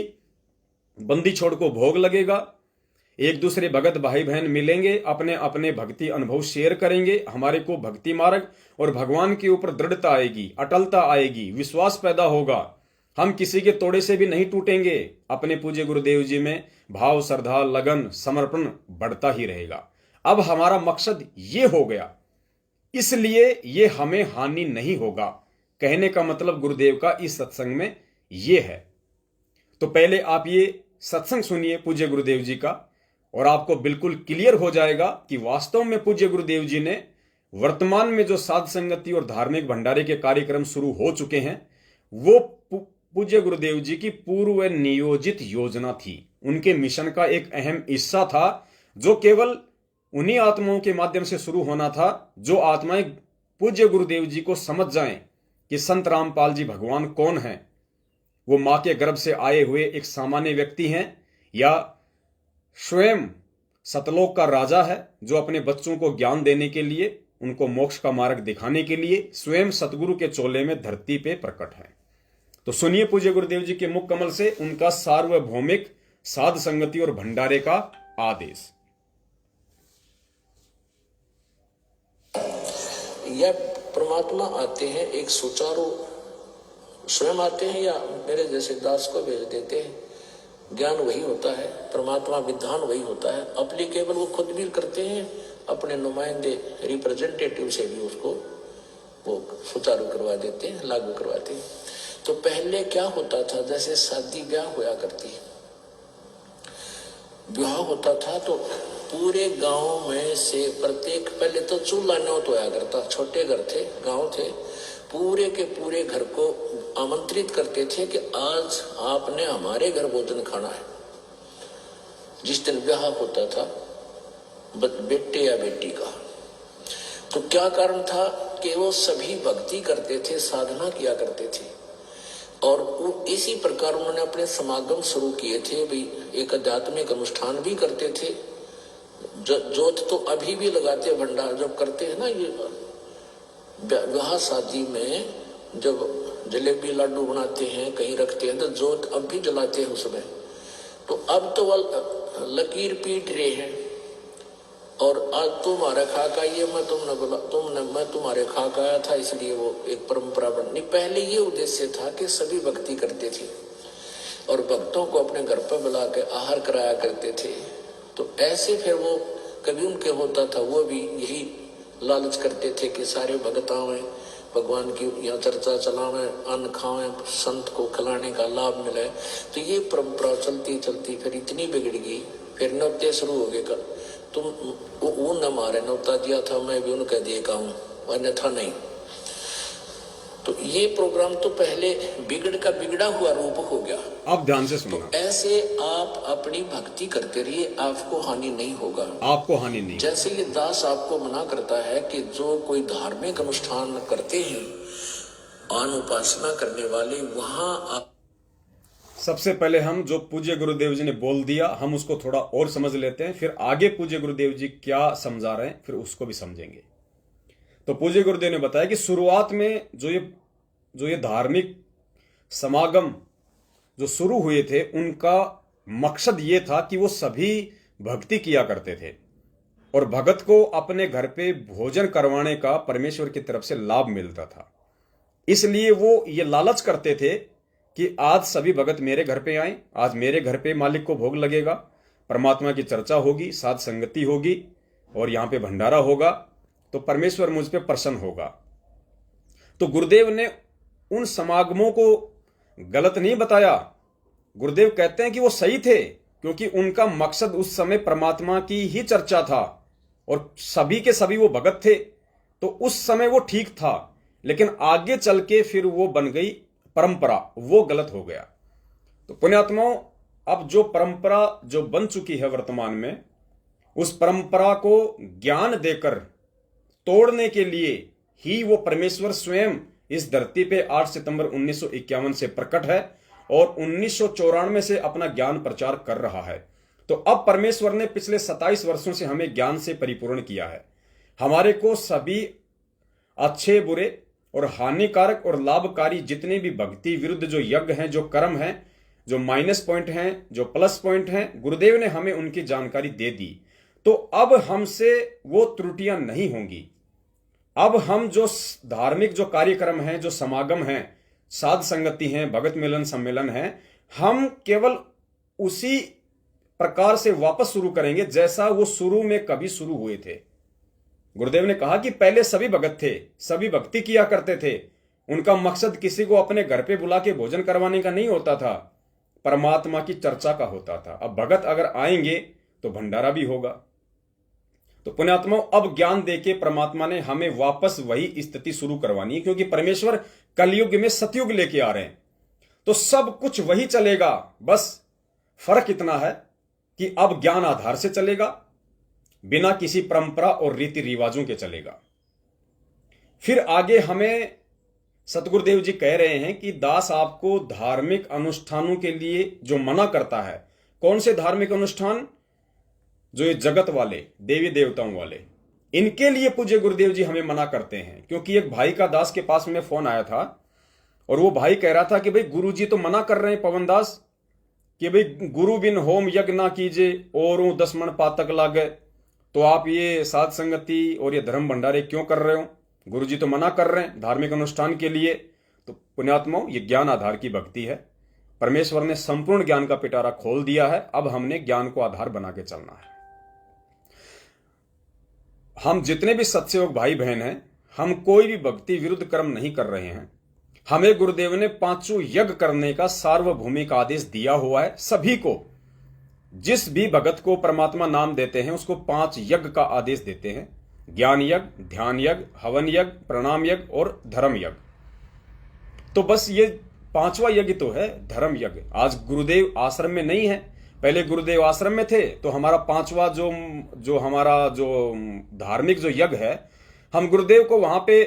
बंदी छोड़ को भोग लगेगा, एक दूसरे भगत भाई बहन मिलेंगे, अपने अपने भक्ति अनुभव शेयर करेंगे। हमारे को भक्ति मार्ग और भगवान के ऊपर दृढ़ता आएगी, अटलता आएगी, विश्वास पैदा होगा। हम किसी के तोड़े से भी नहीं टूटेंगे। अपने पूज्य गुरुदेव जी में भाव, श्रद्धा, लगन, समर्पण बढ़ता ही रहेगा। अब हमारा मकसद ये हो गया, इसलिए ये हमें हानि नहीं होगा। कहने का मतलब गुरुदेव का इस सत्संग में ये है। तो पहले आप ये सत्संग सुनिए पूज्य गुरुदेव जी का, और आपको बिल्कुल क्लियर हो जाएगा कि वास्तव में पूज्य गुरुदेव जी ने वर्तमान में जो साध संगति और धार्मिक भंडारे के कार्यक्रम शुरू हो चुके हैं, वो पूज्य गुरुदेव जी की पूर्व नियोजित योजना थी। उनके मिशन का एक अहम हिस्सा था, जो केवल उन्हीं आत्माओं के माध्यम से शुरू होना था जो आत्माएं पूज्य गुरुदेव जी को समझ जाएं कि संत रामपाल जी भगवान कौन है। वो मां के गर्भ से आए हुए एक सामान्य व्यक्ति हैं, या स्वयं सतलोक का राजा है, जो अपने बच्चों को ज्ञान देने के लिए, उनको मोक्ष का मार्ग दिखाने के लिए स्वयं सतगुरु के चोले में धरती पे प्रकट है। तो सुनिए पूज्य गुरुदेव जी के मुख कमल से उनका सार्वभौमिक साध संगति और भंडारे का आदेश। यह परमात्मा आते हैं एक सुचारू, स्वयं आते हैं या मेरे जैसे दास को भेज देते हैं। ज्ञान वही होता है, परमात्मा विधान वही होता है। अप्लीकेबल वो खुद भी करते हैं, अपने नुमाइंदे रिप्रेजेंटेटिव से भी उसको वो सुचारू करवा देते हैं, लागू करवाते हैं। तो पहले क्या होता था, जैसे शादी ब्याह होया करती है, ब्याह होता था तो पूरे गांव में से प्रत्येक, पहले तो चूल्हा न्योत होया करता, छोटे घर थे, गांव थे, पूरे के पूरे घर को आमंत्रित करते थे कि आज आपने हमारे घर भोजन खाना है। जिस दिन ब्याह होता था बेटे या बेटी का, तो क्या कारण था कि वो सभी भक्ति करते थे, साधना किया करते थे, और वो इसी प्रकार उन्होंने अपने समागम शुरू किए थे। भी एक आध्यात्मिक अनुष्ठान भी करते थे। जोत तो अभी भी लगाते, भंडार जब करते हैं ना, ये विवाह शादी में जब जलेबी लाडू बनाते हैं, कहीं रखते हैं, तो जोत अब भी जलाते हैं उसमें। तो अब तो वह लकीर पीट रहे हैं और आज तुम्हारे खाक आई है, मैं तुम्हारे खाक आया था, इसलिए वो एक परंपरा बननी। पहले ये उद्देश्य था कि सभी भक्ति करते थे और भक्तों को अपने घर पर बुला के आहार कराया करते थे। तो ऐसे फिर वो कभी उनके होता था, वो भी यही लालच करते थे कि सारे भक्त आवें, भगवान की यहाँ चर्चा चलावें, अन्न खावें, संत को खिलाने का लाभ मिले। तो ये परंपरा चलती चलती फिर इतनी बिगड़ गई, फिर नौते शुरू हो गए। कल तुम वो न मारे नौता दिया था, मैं भी उनका देगा हूँ, अन्यथा नहीं। तो ये प्रोग्राम तो पहले बिगड़ का बिगड़ा हुआ रूप हो गया। आप ध्यान से सुनना। तो ऐसे आप अपनी भक्ति करते रहिए, आपको हानि नहीं होगा। आपको हानि नहीं। जैसे ये दास आपको मना करता है कि जो कोई धार्मिक अनुष्ठान करते हैं, अनुपासना करने वाले, वहां आप सबसे पहले हम जो पूज्य गुरुदेव जी ने बोल दिया, हम उसको थोड़ा और समझ लेते हैं, फिर आगे पूज्य गुरुदेव जी क्या समझा रहे हैं फिर उसको भी समझेंगे। तो पूज्य गुरुदेव ने बताया कि शुरुआत में जो ये धार्मिक समागम जो शुरू हुए थे, उनका मकसद ये था कि वो सभी भक्ति किया करते थे और भगत को अपने घर पे भोजन करवाने का परमेश्वर की तरफ से लाभ मिलता था। इसलिए वो ये लालच करते थे कि आज सभी भगत मेरे घर पे आए, आज मेरे घर पे मालिक को भोग लगेगा, परमात्मा की चर्चा होगी, साध संगति होगी और यहाँ पे भंडारा होगा, तो परमेश्वर मुझ पे प्रसन्न होगा। तो गुरुदेव ने उन समागमों को गलत नहीं बताया। गुरुदेव कहते हैं कि वो सही थे, क्योंकि उनका मकसद उस समय परमात्मा की ही चर्चा था और सभी के सभी वो भगत थे, तो उस समय वो ठीक था। लेकिन आगे चल के फिर वो बन गई परंपरा, वो गलत हो गया। तो पुण्यात्माओं, अब जो परंपरा जो बन चुकी है वर्तमान में, उस परंपरा को ज्ञान देकर तोड़ने के लिए ही वो परमेश्वर स्वयं इस धरती पे 8 सितंबर 1951 से प्रकट है और 1994 से अपना ज्ञान प्रचार कर रहा है। तो अब परमेश्वर ने पिछले 27 वर्षों से हमें ज्ञान से परिपूर्ण किया है। हमारे को सभी अच्छे बुरे और हानिकारक और लाभकारी जितने भी भक्ति विरुद्ध जो यज्ञ हैं, जो कर्म हैं, जो माइनस पॉइंट हैं, जो प्लस पॉइंट हैं, गुरुदेव ने हमें उनकी जानकारी दे दी। तो अब हमसे वो त्रुटियां नहीं होंगी। अब हम जो धार्मिक जो कार्यक्रम हैं, जो समागम हैं, साध संगति हैं, भगत मिलन सम्मेलन हैं, हम केवल उसी प्रकार से वापस शुरू करेंगे जैसा वो शुरू में कभी शुरू हुए थे। गुरुदेव ने कहा कि पहले सभी भगत थे, सभी भक्ति किया करते थे, उनका मकसद किसी को अपने घर पे बुला के भोजन करवाने का नहीं होता था, परमात्मा की चर्चा का होता था। अब भगत अगर आएंगे तो भंडारा भी होगा। तो पुण्यात्माओं, अब ज्ञान देके परमात्मा ने हमें वापस वही स्थिति शुरू करवानी है, क्योंकि परमेश्वर कलयुग में सतयुग लेके आ रहे हैं। तो सब कुछ वही चलेगा, बस फर्क इतना है कि अब ज्ञान आधार से चलेगा, बिना किसी परंपरा और रीति रिवाजों के चलेगा। फिर आगे हमें सतगुरुदेव जी कह रहे हैं कि दास आपको धार्मिक अनुष्ठानों के लिए जो मना करता है, कौन से धार्मिक अनुष्ठान? जो ये जगत वाले, देवी देवताओं वाले, इनके लिए पूज्य गुरुदेव जी हमें मना करते हैं। क्योंकि एक भाई का दास के पास में फोन आया था और वो भाई कह रहा था कि भाई गुरु जी तो मना कर रहे हैं पवन दास कि भाई गुरु बिन होम यज्ञ ना कीजिए और 10 मन पातक लागे, तो आप ये साध संगति और ये धर्म भंडारे क्यों कर रहे हो? गुरु जी तो मना कर रहे हैं धार्मिक अनुष्ठान के लिए। तो पुण्यात्माओं, ये ज्ञान आधार की भक्ति है। परमेश्वर ने संपूर्ण ज्ञान का पिटारा खोल दिया है, अब हमने ज्ञान को आधार बना के चलना है। हम जितने भी सत्सेवक भाई बहन हैं, हम कोई भी भक्ति विरुद्ध कर्म नहीं कर रहे हैं। हमें गुरुदेव ने 5 यज्ञ करने का सार्वभौमिक आदेश दिया हुआ है। सभी को, जिस भी भगत को परमात्मा नाम देते हैं उसको 5 यज्ञ का आदेश देते हैं। ज्ञान यज्ञ, ध्यान यज्ञ, हवन यज्ञ, प्रणाम यज्ञ और धर्म यज्ञ। तो बस ये 5वां यज्ञ तो है धर्म यज्ञ। आज गुरुदेव आश्रम में नहीं है, पहले गुरुदेव आश्रम में थे, तो हमारा 5वां जो हमारा जो धार्मिक जो यज्ञ है, हम गुरुदेव को वहां पे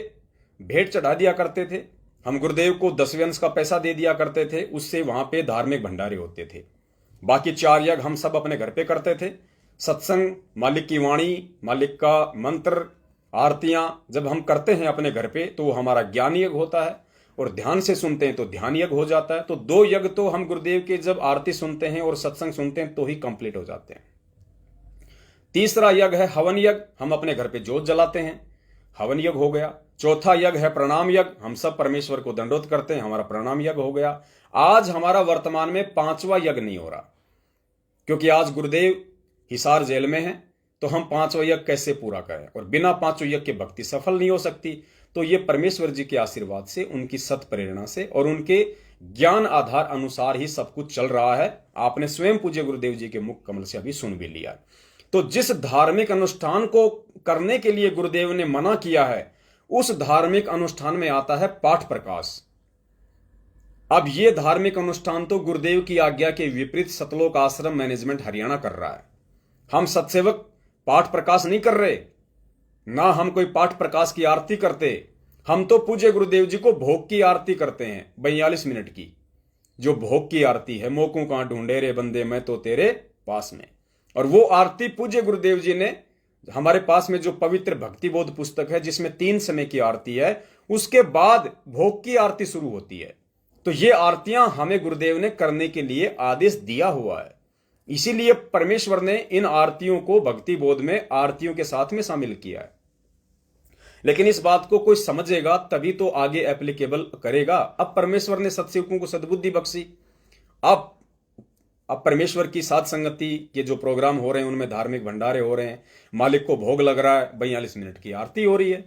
भेंट चढ़ा दिया करते थे। हम गुरुदेव को 10वें अंश का पैसा दे दिया करते थे, उससे वहां पे धार्मिक भंडारे होते थे। बाकी 4 यज्ञ हम सब अपने घर पे करते थे। सत्संग, मालिक की वाणी, मालिक का मंत्र, आरतियां जब हम करते हैं अपने घर पे तो वो हमारा ज्ञान यज्ञ होता है, और ध्यान से सुनते हैं तो ध्यान यज्ञ हो जाता है। तो 2 यज्ञ तो हम गुरुदेव के जब आरती सुनते हैं और सत्संग सुनते हैं तो ही कंप्लीट हो जाते हैं। तीसरा यज्ञ है हवन यज्ञ, हम अपने घर पे जोत जलाते हैं, हवन यज्ञ हो गया। चौथा यज्ञ है प्रणाम यज्ञ, हम सब परमेश्वर को दंडोत करते हैं, हमारा प्रणाम यज्ञ हो गया। आज हमारा वर्तमान में पांचवा यज्ञ नहीं हो रहा, क्योंकि आज गुरुदेव हिसार जेल में है, तो हम पांचवा यज्ञ कैसे पूरा करें, और बिना पांचों यज्ञ के भक्ति सफल नहीं हो सकती। तो ये परमेश्वर जी के आशीर्वाद से, उनकी सत प्रेरणा से और उनके ज्ञान आधार अनुसार ही सब कुछ चल रहा है। आपने स्वयं पूज्य गुरुदेव जी के मुख कमल से अभी सुन भी लिया। तो जिस धार्मिक अनुष्ठान को करने के लिए गुरुदेव ने मना किया है, उस धार्मिक अनुष्ठान में आता है पाठ प्रकाश। अब ये धार्मिक अनुष्ठान तो गुरुदेव की आज्ञा के विपरीत सतलोक आश्रम मैनेजमेंट हरियाणा कर रहा है। हम सत्सेवक पाठ प्रकाश नहीं कर रहे, ना हम कोई पाठ प्रकाश की आरती करते। हम तो पूज्य गुरुदेव जी को भोग की आरती करते हैं 42 मिनट की, जो भोग की आरती है, मोकों का ढूंढे रे बंदे मैं तो तेरे पास में। और वो आरती पूज्य गुरुदेव जी ने, हमारे पास में जो पवित्र भक्ति बोध पुस्तक है जिसमें 3 समय की आरती है, उसके बाद भोग की आरती शुरू होती है। तो ये आरतियां हमें गुरुदेव ने करने के लिए आदेश दिया हुआ है, इसीलिए परमेश्वर ने इन आरतियों को भक्ति बोध में आरतियों के साथ में शामिल किया है। लेकिन इस बात को कोई समझेगा तभी तो आगे एप्लीकेबल करेगा। अब परमेश्वर ने सत्सेवकों को सद्बुद्धि बख्शी, अब परमेश्वर की साथ संगति के जो प्रोग्राम हो रहे हैं उनमें धार्मिक भंडारे हो रहे हैं, मालिक को भोग लग रहा है, 42 मिनट की आरती हो रही है,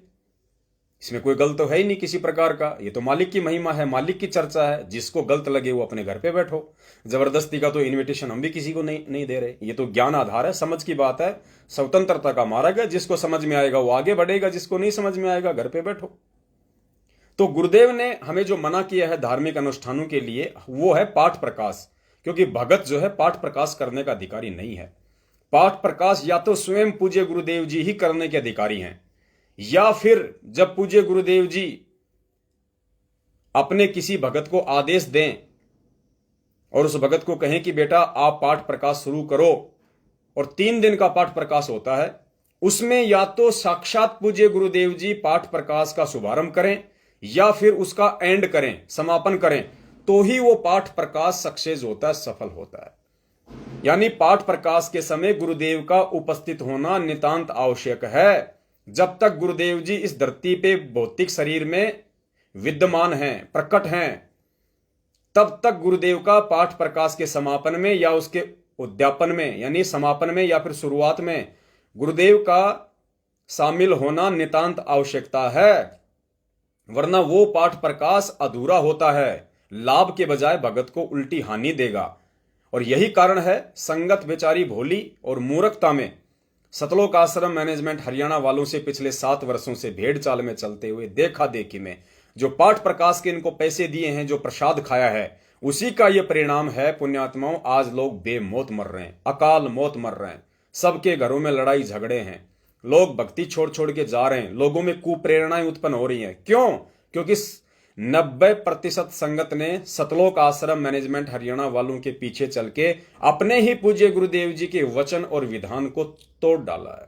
इसमें कोई गलत तो है ही नहीं किसी प्रकार का। ये तो मालिक की महिमा है, मालिक की चर्चा है। जिसको गलत लगे वो अपने घर पे बैठो। जबरदस्ती का तो इनविटेशन हम भी किसी को नहीं दे रहे। ये तो ज्ञान आधार है, समझ की बात है, स्वतंत्रता का मार्ग है। जिसको समझ में आएगा वो आगे बढ़ेगा, जिसको नहीं समझ में आएगा घर पे बैठो। तो गुरुदेव ने हमें जो मना किया है धार्मिक अनुष्ठानों के लिए, वो है पाठ प्रकाश, क्योंकि भगत जो है पाठ प्रकाश करने का अधिकारी नहीं है। पाठ प्रकाश या तो स्वयं पूज्य गुरुदेव जी ही करने के अधिकारी हैं, या फिर जब पूज्य गुरुदेव जी अपने किसी भगत को आदेश दें और उस भगत को कहें कि बेटा आप पाठ प्रकाश शुरू करो, और 3 दिन का पाठ प्रकाश होता है, उसमें या तो साक्षात पूज्य गुरुदेव जी पाठ प्रकाश का शुभारंभ करें या फिर उसका एंड करें, समापन करें, तो ही वो पाठ प्रकाश सक्सेस होता है, सफल होता है। यानी पाठ प्रकाश के समय गुरुदेव का उपस्थित होना नितांत आवश्यक है। जब तक गुरुदेव जी इस धरती पे भौतिक शरीर में विद्यमान हैं, प्रकट हैं, तब तक गुरुदेव का पाठ प्रकाश के समापन में या उसके उद्यापन में, यानी समापन में या फिर शुरुआत में, गुरुदेव का शामिल होना नितांत आवश्यकता है, वरना वो पाठ प्रकाश अधूरा होता है, लाभ के बजाय भगत को उल्टी हानि देगा। और यही कारण है संगत बेचारी भोली और मूर्खता में सतलोक आश्रम मैनेजमेंट हरियाणा वालों से पिछले 7 वर्षों से भेड़ चाल में चलते हुए देखा देखी में जो पाठ प्रकाश के इनको पैसे दिए हैं, जो प्रसाद खाया है, उसी का ये परिणाम है पुण्यात्माओं। आज लोग बेमौत मर रहे हैं, अकाल मौत मर रहे हैं, सबके घरों में लड़ाई झगड़े हैं, लोग भक्ति छोड़ छोड़ के जा रहे हैं, लोगों में कुप्रेरणाएं उत्पन्न हो रही हैं। क्यों? क्योंकि 90% संगत ने सतलोक आश्रम मैनेजमेंट हरियाणा वालों के पीछे चल के अपने ही पूज्य गुरुदेव जी के वचन और विधान को तोड़ डाला है।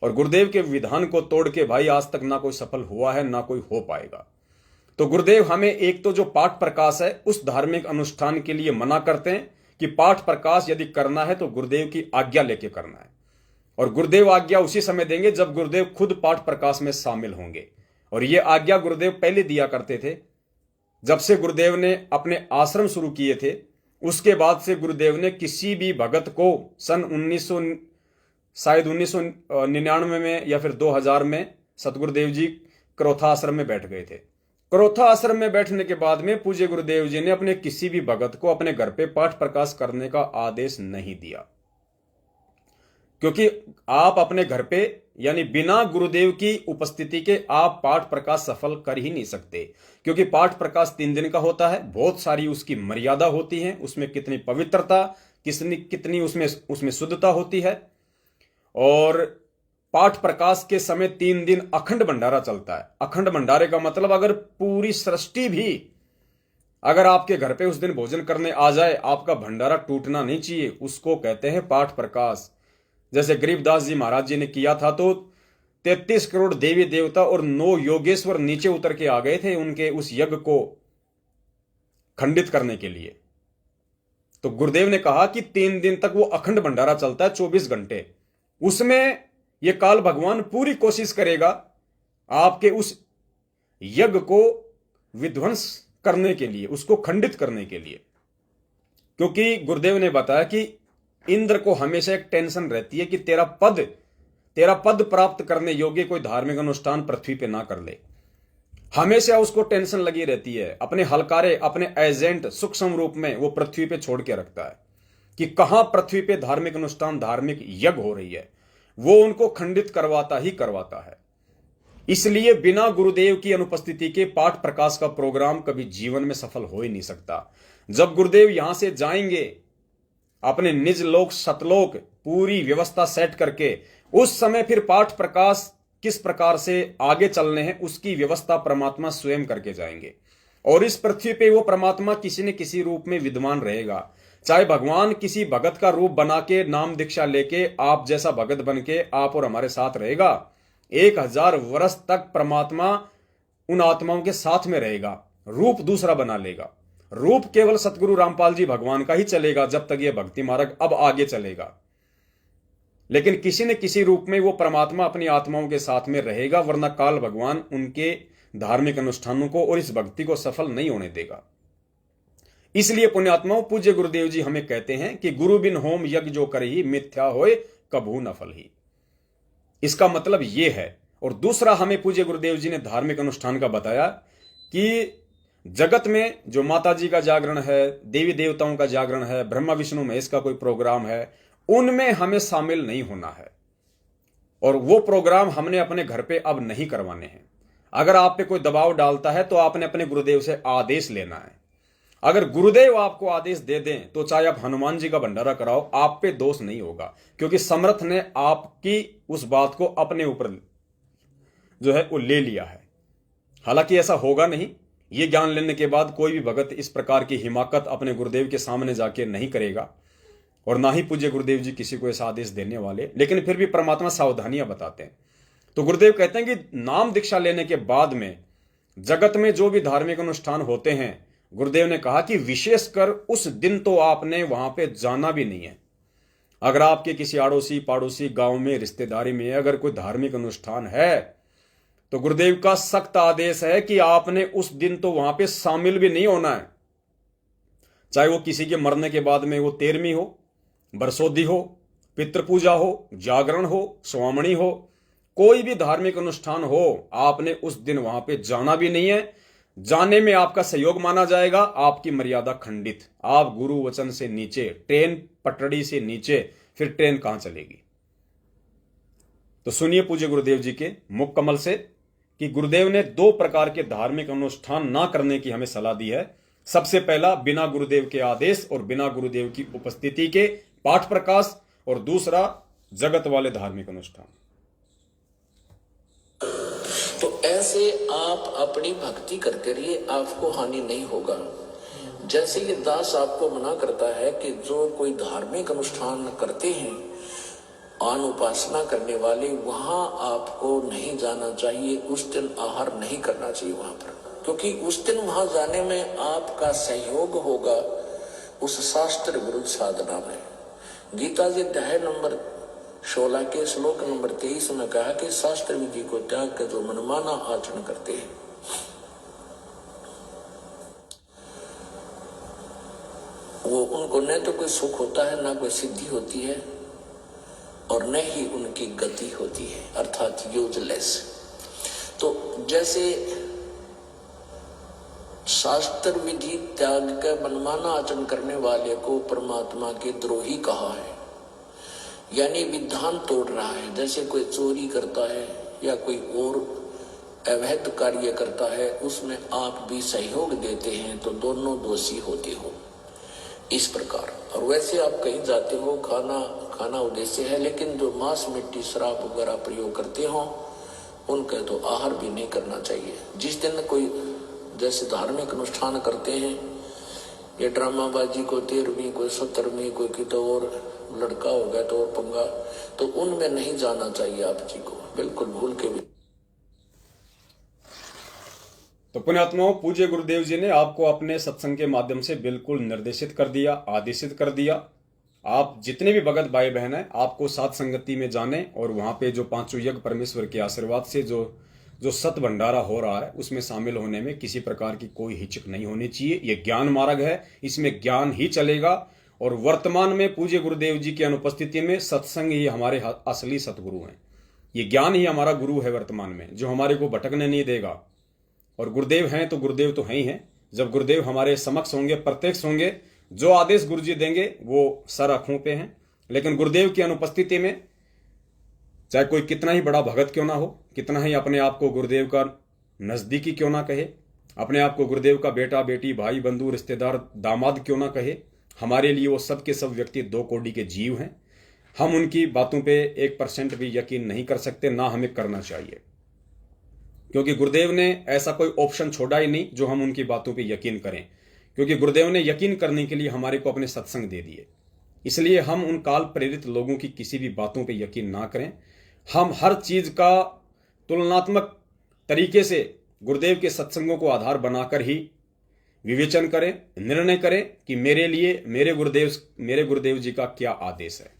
और गुरुदेव के विधान को तोड़ के भाई आज तक ना कोई सफल हुआ है, ना कोई हो पाएगा। तो गुरुदेव हमें एक तो जो पाठ प्रकाश है उस धार्मिक अनुष्ठान के लिए मना करते हैं कि पाठ प्रकाश यदि करना है तो गुरुदेव की आज्ञा लेके करना है, और गुरुदेव आज्ञा उसी समय देंगे जब गुरुदेव खुद पाठ प्रकाश में शामिल होंगे। और यह आज्ञा गुरुदेव पहले दिया करते थे, जब से गुरुदेव ने अपने आश्रम शुरू किए थे, उसके बाद से गुरुदेव ने किसी भी भगत को सन 1999 में या फिर 2000 में सतगुरुदेव जी करोथा आश्रम में बैठ गए थे। करोथा आश्रम में बैठने के बाद में पूज्य गुरुदेव जी ने अपने किसी भी भगत को अपने घर पे पाठ प्रकाश करने का आदेश नहीं दिया, क्योंकि आप अपने घर पे यानी बिना गुरुदेव की उपस्थिति के आप पाठ प्रकाश सफल कर ही नहीं सकते। क्योंकि पाठ प्रकाश 3 दिन का होता है, बहुत सारी उसकी मर्यादा होती है, उसमें कितनी पवित्रता, कितनी उसमें शुद्धता होती है। और पाठ प्रकाश के समय 3 दिन अखंड भंडारा चलता है। अखंड भंडारे का मतलब अगर पूरी सृष्टि भी अगर आपके घर पे उस दिन भोजन करने आ जाए, आपका भंडारा टूटना नहीं चाहिए, उसको कहते हैं पाठ प्रकाश। जैसे गरीबदास जी महाराज जी ने किया था, तो 33 करोड़ देवी देवता और 9 योगेश्वर नीचे उतर के आ गए थे उनके उस यज्ञ को खंडित करने के लिए। तो गुरुदेव ने कहा कि 3 दिन तक वो अखंड भंडारा चलता है, 24 घंटे, उसमें ये काल भगवान पूरी कोशिश करेगा आपके उस यज्ञ को विध्वंस करने के लिए, उसको खंडित करने के लिए। क्योंकि गुरुदेव ने बताया कि इंद्र को हमेशा एक टेंशन रहती है कि तेरा पद प्राप्त करने योग्य कोई धार्मिक अनुष्ठान पृथ्वी पे ना कर ले। हमेशा उसको टेंशन लगी रहती है, अपने हलकारे, अपने एजेंट सूक्ष्म रूप में वो पृथ्वी पे छोड़ के रखता है कि कहां पृथ्वी पे धार्मिक अनुष्ठान, धार्मिक यज्ञ हो रही है, वो उनको खंडित करवाता ही करवाता है। इसलिए बिना गुरुदेव की अनुपस्थिति के पाठ प्रकाश का प्रोग्राम कभी जीवन में सफल हो ही नहीं सकता। जब गुरुदेव यहां से जाएंगे अपने निज लोक सतलोक, पूरी व्यवस्था सेट करके, उस समय फिर पाठ प्रकाश किस प्रकार से आगे चलने हैं उसकी व्यवस्था परमात्मा स्वयं करके जाएंगे। और इस पृथ्वी पे वो परमात्मा किसी न किसी रूप में विद्यमान रहेगा। चाहे भगवान किसी भगत का रूप बना के, नाम दीक्षा लेके, आप जैसा भगत बन के आप और हमारे साथ रहेगा। 1000 वर्ष तक परमात्मा उन आत्माओं के साथ में रहेगा, रूप दूसरा बना लेगा। रूप केवल सतगुरु रामपाल जी भगवान का ही चलेगा जब तक ये भक्ति मार्ग अब आगे चलेगा। लेकिन किसी न किसी रूप में वो परमात्मा अपनी आत्माओं के साथ में रहेगा, वरना काल भगवान उनके धार्मिक अनुष्ठानों को और इस भक्ति को सफल नहीं होने देगा। इसलिए पुण्यात्माओं, पूज्य गुरुदेव जी हमें कहते हैं कि गुरु बिन होम यज्ञ जो करही, मिथ्या होए कभू न फल ही। इसका मतलब यह है। और दूसरा हमें पूज्य गुरुदेव जी ने धार्मिक अनुष्ठान का बताया कि जगत में जो माता जी का जागरण है, देवी देवताओं का जागरण है, ब्रह्मा विष्णु महेश का कोई प्रोग्राम है, उनमें हमें शामिल नहीं होना है। और वो प्रोग्राम हमने अपने घर पे अब नहीं करवाने हैं। अगर आप पे कोई दबाव डालता है तो आपने अपने गुरुदेव से आदेश लेना है। अगर गुरुदेव आपको आदेश दे दें तो चाहे आप हनुमान जी का भंडारा कराओ, आप पे दोष नहीं होगा, क्योंकि समर्थ ने आपकी उस बात को अपने ऊपर जो है वो ले लिया है। हालांकि ऐसा होगा नहीं। ये ज्ञान लेने के बाद कोई भी भगत इस प्रकार की हिमाकत अपने गुरुदेव के सामने जाके नहीं करेगा, और ना ही पूज्य गुरुदेव जी किसी को ऐसा आदेश देने वाले। लेकिन फिर भी परमात्मा सावधानियां बताते हैं। तो गुरुदेव कहते हैं कि नाम दीक्षा लेने के बाद में जगत में जो भी धार्मिक अनुष्ठान होते हैं, गुरुदेव ने कहा कि विशेषकर उस दिन तो आपने वहां पे जाना भी नहीं है। अगर आपके किसी आड़ोसी पाड़ोसी गांव में, रिश्तेदारी में अगर कोई धार्मिक अनुष्ठान है तो गुरुदेव का सख्त आदेश है कि आपने उस दिन तो वहां पे शामिल भी नहीं होना है। चाहे वो किसी के मरने के बाद में वो 13वीं हो, बरसोदी हो, पितृपूजा हो, जागरण हो, स्वामणी हो, कोई भी धार्मिक अनुष्ठान हो, आपने उस दिन वहां पे जाना भी नहीं है। जाने में आपका सहयोग माना जाएगा, आपकी मर्यादा खंडित। आप गुरु वचन से नीचे, ट्रेन पटड़ी से नीचे, फिर ट्रेन कहां चलेगी। तो सुनिए पूज्य गुरुदेव जी के मुख कमल से कि गुरुदेव ने 2 प्रकार के धार्मिक अनुष्ठान ना करने की हमें सलाह दी है। सबसे पहला, बिना गुरुदेव के आदेश और बिना गुरुदेव की उपस्थिति के पाठ प्रकाश, और दूसरा जगत वाले धार्मिक अनुष्ठान। तो ऐसे आप अपनी भक्ति करते रहिए, आपको हानि नहीं होगा। जैसे ये दास आपको मना करता है कि जो कोई धार्मिक अनुष्ठान करते हैं, आन उपासना करने वाले, वहां आपको नहीं जाना चाहिए। उस दिन आहार नहीं करना चाहिए वहां पर, क्योंकि उस दिन वहां जाने में आपका सहयोग होगा उस शास्त्र विरुद्ध साधना में। गीता जी अध्याय नंबर 16 के श्लोक नंबर 23 में कहा कि शास्त्र विधि को त्याग कर जो मनमाना आचरण करते हैं, वो उनको न तो कोई सुख होता है, ना कोई सिद्धि होती है, और न ही उनकी गति होती है, अर्थात यूजलेस। तो जैसे शास्त्र विधि त्याग कर मनमाना आचरण करने वाले को परमात्मा के द्रोही कहा है, यानी विधान तोड़ रहा है। जैसे कोई चोरी करता है या कोई और अवैध कार्य करता है, उसमें आप भी सहयोग देते हैं तो दोनों दोषी होते हो, इस प्रकार। और वैसे आप कहीं जाते हो, खाना उद्देश्य है, लेकिन जो मांस मिट्टी शराब वगैरह प्रयोग करते हो उनका तो आहार भी नहीं करना चाहिए। जिस दिन कोई जैसे धार्मिक अनुष्ठान करते हैं, ये ड्रामाबाजी को 13वीं, कोई 17वीं, कोई की तो और लड़का हो गया तो और पंगा, तो उनमें नहीं जाना चाहिए आप जी को, बिल्कुल भूल के भी। तो पुण्यात्माओं, पूज्य गुरुदेव जी ने आपको अपने सत्संग के माध्यम से बिल्कुल निर्देशित कर दिया, आदेशित कर दिया। आप जितने भी भगत भाई बहन हैं, आपको साध संगति में जाने और वहां पे जो पांचों यज्ञ परमेश्वर के आशीर्वाद से जो जो सत भंडारा हो रहा है उसमें शामिल होने में किसी प्रकार की कोई हिचक नहीं होनी चाहिए। यह ज्ञान मार्ग है, इसमें ज्ञान ही चलेगा। और वर्तमान में पूज्य गुरुदेव जी की अनुपस्थिति में सत्संग ही हमारे असली सतगुरु हैं। ये ज्ञान ही हमारा गुरु है वर्तमान में, जो हमारे को भटकने नहीं देगा। और गुरुदेव हैं तो गुरुदेव तो हैं ही हैं। जब गुरुदेव हमारे समक्ष होंगे, प्रत्यक्ष होंगे, जो आदेश गुरु जी देंगे वो सर आंखों पे हैं। लेकिन गुरुदेव की अनुपस्थिति में चाहे कोई कितना ही बड़ा भगत क्यों ना हो, कितना ही अपने आप को गुरुदेव का नजदीकी क्यों ना कहे, अपने आप को गुरुदेव का बेटा बेटी भाई बंधु रिश्तेदार दामाद क्यों ना कहे, हमारे लिए वो सब के सब व्यक्ति दो कोटि के जीव हैं। हम उनकी बातों पे 1% भी यकीन नहीं कर सकते, ना हमें करना चाहिए, क्योंकि गुरुदेव ने ऐसा कोई ऑप्शन छोड़ा ही नहीं जो हम उनकी बातों पे यकीन करें। क्योंकि गुरुदेव ने यकीन करने के लिए हमारे को अपने सत्संग दे दिए। इसलिए हम उन काल प्रेरित लोगों की किसी भी बातों पे यकीन ना करें। हम हर चीज का तुलनात्मक तरीके से गुरुदेव के सत्संगों को आधार बनाकर ही विवेचन करें, निर्णय करें कि मेरे लिए मेरे गुरुदेव जी का क्या आदेश है।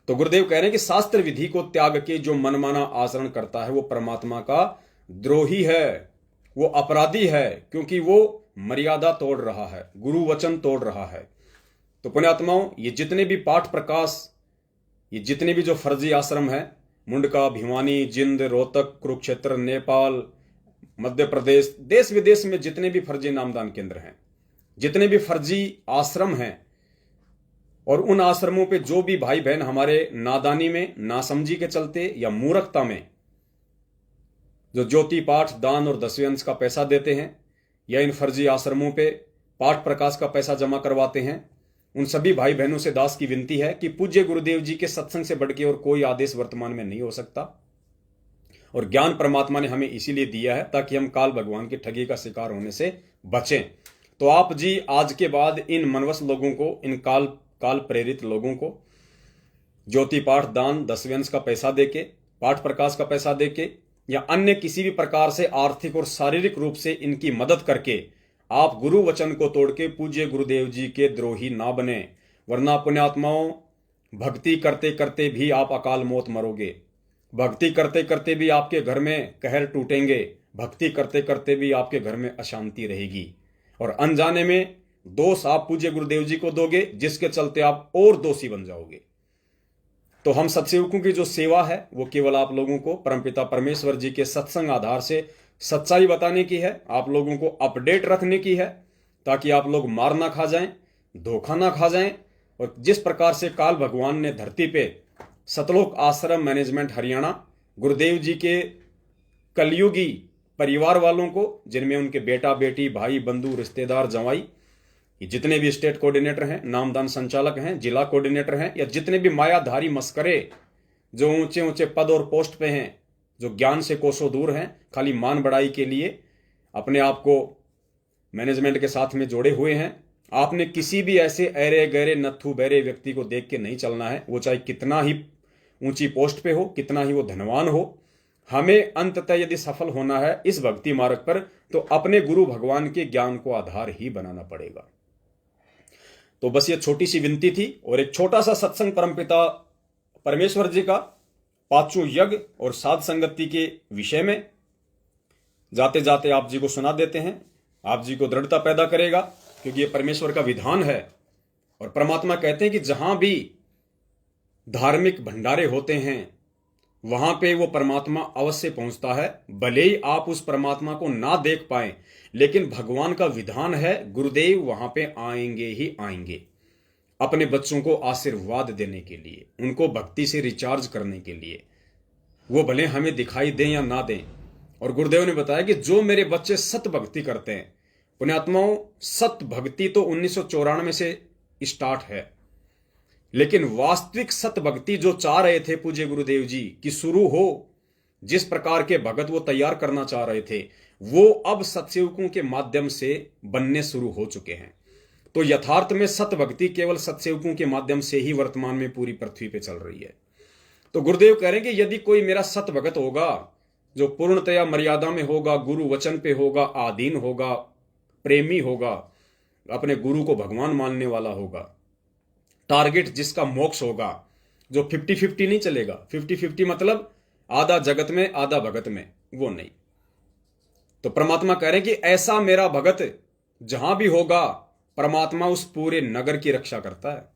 तो गुरुदेव कह रहे हैं कि शास्त्र विधि को त्याग के जो मनमाना आचरण करता है वो परमात्मा का द्रोही है, वो अपराधी है, क्योंकि वो मर्यादा तोड़ रहा है, गुरु वचन तोड़ रहा है। तो पुण्यात्माओं, ये जितने भी पाठ प्रकाश, ये जितने भी जो फर्जी आश्रम है, मुंडका, भिवानी, जिंद, रोहतक, कुरुक्षेत्र, नेपाल, मध्य प्रदेश, देश विदेश में जितने भी फर्जी नामदान केंद्र हैं, जितने भी फर्जी आश्रम हैं, और उन आश्रमों पे जो भी भाई बहन हमारे नादानी में, नासमझी के चलते या मूर्खता में जो ज्योति पाठ, दान और 10वें अंश का पैसा देते हैं या इन फर्जी आश्रमों पे पाठ प्रकाश का पैसा जमा करवाते हैं, उन सभी भाई बहनों से दास की विनती है कि पूज्य गुरुदेव जी के सत्संग से बढ़ के और कोई आदेश वर्तमान में नहीं हो सकता। और ज्ञान परमात्मा ने हमें इसीलिए दिया है ताकि हम काल भगवान की ठगी का शिकार होने से बचें। तो आप जी आज के बाद इन मनवस लोगों को, इन काल प्रेरित लोगों को ज्योति पाठ, दान, 10वें अंश का पैसा देके, पाठ प्रकाश का पैसा देके या अन्य किसी भी प्रकार से आर्थिक और शारीरिक रूप से इनकी मदद करके आप गुरु वचन को तोड़ के पूज्य गुरुदेव जी के द्रोही ना बने। वरना पुण्यात्माओं, भक्ति करते करते भी आप अकाल मौत मरोगे, भक्ति करते करते भी आपके घर में कहर टूटेंगे, भक्ति करते करते भी आपके घर में अशांति रहेगी, और अनजाने में दोष आप पूज्य गुरुदेव जी को दोगे, जिसके चलते आप और दोषी बन जाओगे। तो हम सत्सेवकों की जो सेवा है वो केवल आप लोगों को परमपिता परमेश्वर जी के सत्संग आधार से सच्चाई बताने की है, आप लोगों को अपडेट रखने की है, ताकि आप लोग मार ना खा जाएं, धोखा ना खा जाएं। और जिस प्रकार से काल भगवान ने धरती पे सतलोक आश्रम मैनेजमेंट हरियाणा गुरुदेव जी के कलयुगी परिवार वालों को, जिनमें उनके बेटा बेटी भाई बंधु रिश्तेदार जवाई, ये जितने भी स्टेट कोऑर्डिनेटर हैं, नामदान संचालक हैं, जिला कोऑर्डिनेटर हैं, या जितने भी मायाधारी मस्करे जो ऊंचे ऊंचे पद और पोस्ट पे हैं, जो ज्ञान से कोसों दूर हैं, खाली मान बढ़ाई के लिए अपने आप को मैनेजमेंट के साथ में जोड़े हुए हैं, आपने किसी भी ऐसे अरे गहरे नत्थु बहरे व्यक्ति को देख के नहीं चलना है। वो चाहे कितना ही ऊंची पोस्ट पे हो, कितना ही वो धनवान हो। हमें अंततः यदि सफल होना है इस भक्ति मार्ग पर, तो अपने गुरु भगवान के ज्ञान को आधार ही बनाना पड़ेगा। तो बस ये छोटी सी विनती थी और एक छोटा सा सत्संग परमपिता परमेश्वर जी का पांचों यज्ञ और साध संगति के विषय में जाते जाते आप जी को सुना देते हैं। आप जी को दृढ़ता पैदा करेगा, क्योंकि ये परमेश्वर का विधान है। और परमात्मा कहते हैं कि जहां भी धार्मिक भंडारे होते हैं वहां पे वो परमात्मा अवश्य पहुंचता है, भले ही आप उस परमात्मा को ना देख पाए, लेकिन भगवान का विधान है गुरुदेव वहां पे आएंगे ही आएंगे, अपने बच्चों को आशीर्वाद देने के लिए, उनको भक्ति से रिचार्ज करने के लिए। वो भले हमें दिखाई दें या ना दें। और गुरुदेव ने बताया कि जो मेरे बच्चे सत भक्ति करते हैं, पुण्यात्माओं, सत भक्ति तो 1994 से स्टार्ट है, लेकिन वास्तविक सत भक्ति जो चाह रहे थे पूज्य गुरुदेव जी कि शुरू हो, जिस प्रकार के भगत वो तैयार करना चाह रहे थे, वो अब सत्सेवकों के माध्यम से बनने शुरू हो चुके हैं। तो यथार्थ में सत भक्ति केवल सत्सेवकों के माध्यम से ही वर्तमान में पूरी पृथ्वी पे चल रही है। तो गुरुदेव कह रहे हैं कि यदि कोई मेरा सत भगत होगा, जो पूर्णतया मर्यादा में होगा, गुरु वचन पे होगा, आधीन होगा, प्रेमी होगा, अपने गुरु को भगवान मानने वाला होगा, टारगेट जिसका मोक्ष होगा, जो 50-50 नहीं चलेगा। 50-50 मतलब आधा जगत में आधा भगत में, वो नहीं। तो परमात्मा कह रहे हैं कि ऐसा मेरा भगत जहां भी होगा, परमात्मा उस पूरे नगर की रक्षा करता है।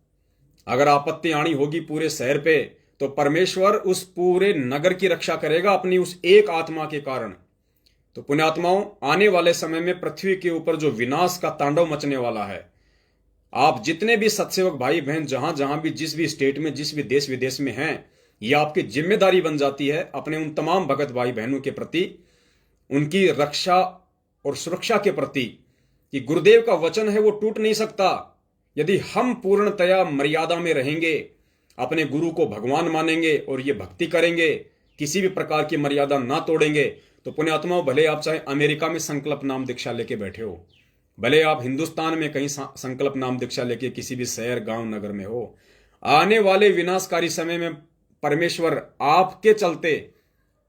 अगर आपत्ति आनी होगी पूरे शहर पे, तो परमेश्वर उस पूरे नगर की रक्षा करेगा अपनी उस एक आत्मा के कारण। तो पुण्यात्माओं, आने वाले समय में पृथ्वी के ऊपर जो विनाश का तांडव मचने वाला है, आप जितने भी सत्सेवक भाई बहन जहां जहां भी, जिस भी स्टेट में, जिस भी देश विदेश में हैं, यह आपकी जिम्मेदारी बन जाती है अपने उन तमाम भगत भाई बहनों के प्रति, उनकी रक्षा और सुरक्षा के प्रति, कि गुरुदेव का वचन है वो टूट नहीं सकता। यदि हम पूर्णतया मर्यादा में रहेंगे, अपने गुरु को भगवान मानेंगे और ये भक्ति करेंगे, किसी भी प्रकार की मर्यादा ना तोड़ेंगे, तो पुण्यात्माओं, भले आप चाहे अमेरिका में संकल्प नाम दीक्षा लेके बैठे हो, भले आप हिंदुस्तान में कहीं संकल्प नाम दीक्षा लेके किसी भी शहर गांव नगर में हो, आने वाले विनाशकारी समय में परमेश्वर आपके चलते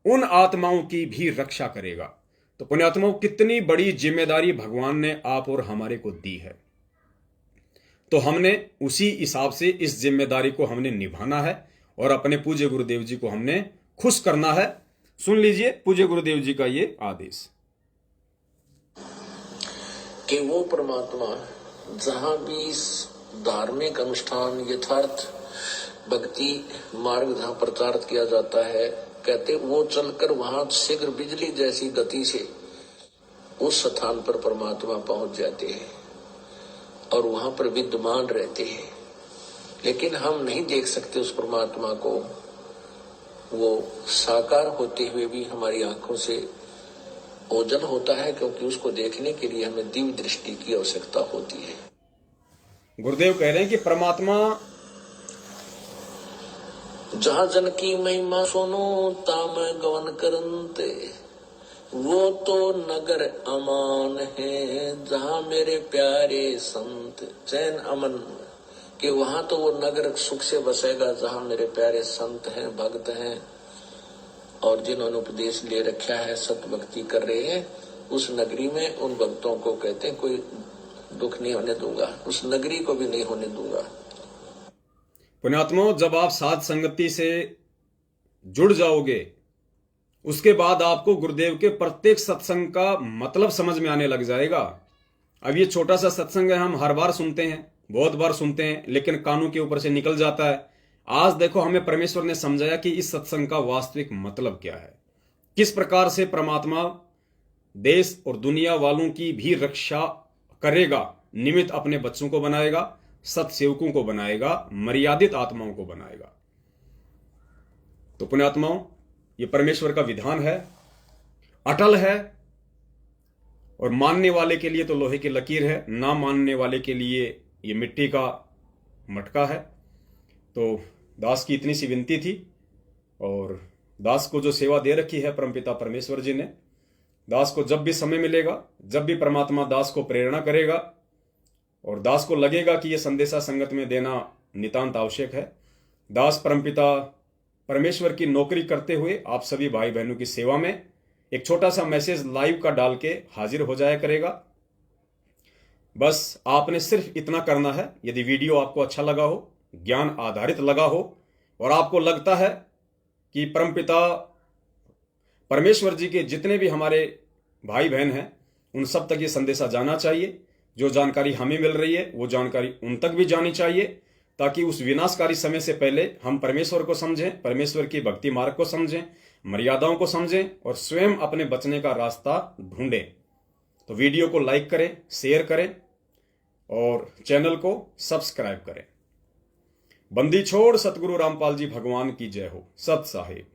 उन आत्माओं की भी रक्षा करेगा। तो पुण्यात्माओं, कितनी बड़ी जिम्मेदारी भगवान ने आप और हमारे को दी है। तो हमने उसी हिसाब से इस जिम्मेदारी को हमने निभाना है और अपने पूज्य गुरुदेव जी को हमने खुश करना है। सुन लीजिए पूज्य गुरुदेव जी का ये आदेश कि वो परमात्मा जहां भी धार्मिक अनुष्ठान, यथार्थ भक्ति मार्ग जहां प्रचार किया जाता है, कहते वो चलकर वहां शीघ्र बिजली जैसी गति से उस स्थान पर परमात्मा पहुंच जाते हैं और वहां पर विद्यमान रहते हैं। लेकिन हम नहीं देख सकते उस परमात्मा को, वो साकार होते हुए भी हमारी आंखों से ओझल होता है, क्योंकि उसको देखने के लिए हमें दिव्य दृष्टि की आवश्यकता होती है। गुरुदेव कह रहे हैं कि परमात्मा जहां जन की महिमा सुनो ताम गवन करनते, वो तो नगर अमान है जहां मेरे प्यारे संत चैन अमन, कि वहां तो वो नगर सुख से बसेगा जहां मेरे प्यारे संत हैं, भक्त हैं और जिन्होंने उपदेश ले रखा है, सत भक्ति कर रहे हैं। उस नगरी में उन भक्तों को कहते हैं कोई दुख नहीं होने दूंगा, उस नगरी को भी नहीं होने दूंगा। पुण्यात्माओं, जब आप साध संगति से जुड़ जाओगे, उसके बाद आपको गुरुदेव के प्रत्येक सत्संग का मतलब समझ में आने लग जाएगा। अब ये छोटा सा सत्संग है, हम हर बार सुनते हैं, बहुत बार सुनते हैं, लेकिन कानों के ऊपर से निकल जाता है। आज देखो, हमें परमेश्वर ने समझाया कि इस सत्संग का वास्तविक मतलब क्या है, किस प्रकार से परमात्मा देश और दुनिया वालों की भी रक्षा करेगा, निमित्त अपने बच्चों को बनाएगा, सत्सेवकों को बनाएगा, मर्यादित आत्माओं को बनाएगा। तो पुण्यात्माओं, ये परमेश्वर का विधान है, अटल है, और मानने वाले के लिए तो लोहे की लकीर है, ना मानने वाले के लिए ये मिट्टी का मटका है। तो दास की इतनी सी विनती थी, और दास को जो सेवा दे रखी है परमपिता परमेश्वर जी ने, दास को जब भी समय मिलेगा, जब भी परमात्मा दास को प्रेरणा करेगा और दास को लगेगा कि यह संदेशा संगत में देना नितांत आवश्यक है, दास परमपिता परमेश्वर की नौकरी करते हुए आप सभी भाई बहनों की सेवा में एक छोटा सा मैसेज लाइव का डाल के हाजिर हो जाया करेगा। बस आपने सिर्फ इतना करना है, यदि वीडियो आपको अच्छा लगा हो, ज्ञान आधारित लगा हो, और आपको लगता है कि परमपिता परमेश्वर जी के जितने भी हमारे भाई बहन हैं उन सब तक ये संदेशा जाना चाहिए, जो जानकारी हमें मिल रही है वो जानकारी उन तक भी जानी चाहिए, ताकि उस विनाशकारी समय से पहले हम परमेश्वर को समझें, परमेश्वर की भक्ति मार्ग को समझें, मर्यादाओं को समझें और स्वयं अपने बचने का रास्ता ढूंढें। तो वीडियो को लाइक करें, शेयर करें और चैनल को सब्सक्राइब करें। बंदी छोड़ सतगुरु रामपाल जी भगवान की जय हो। सत साहिब।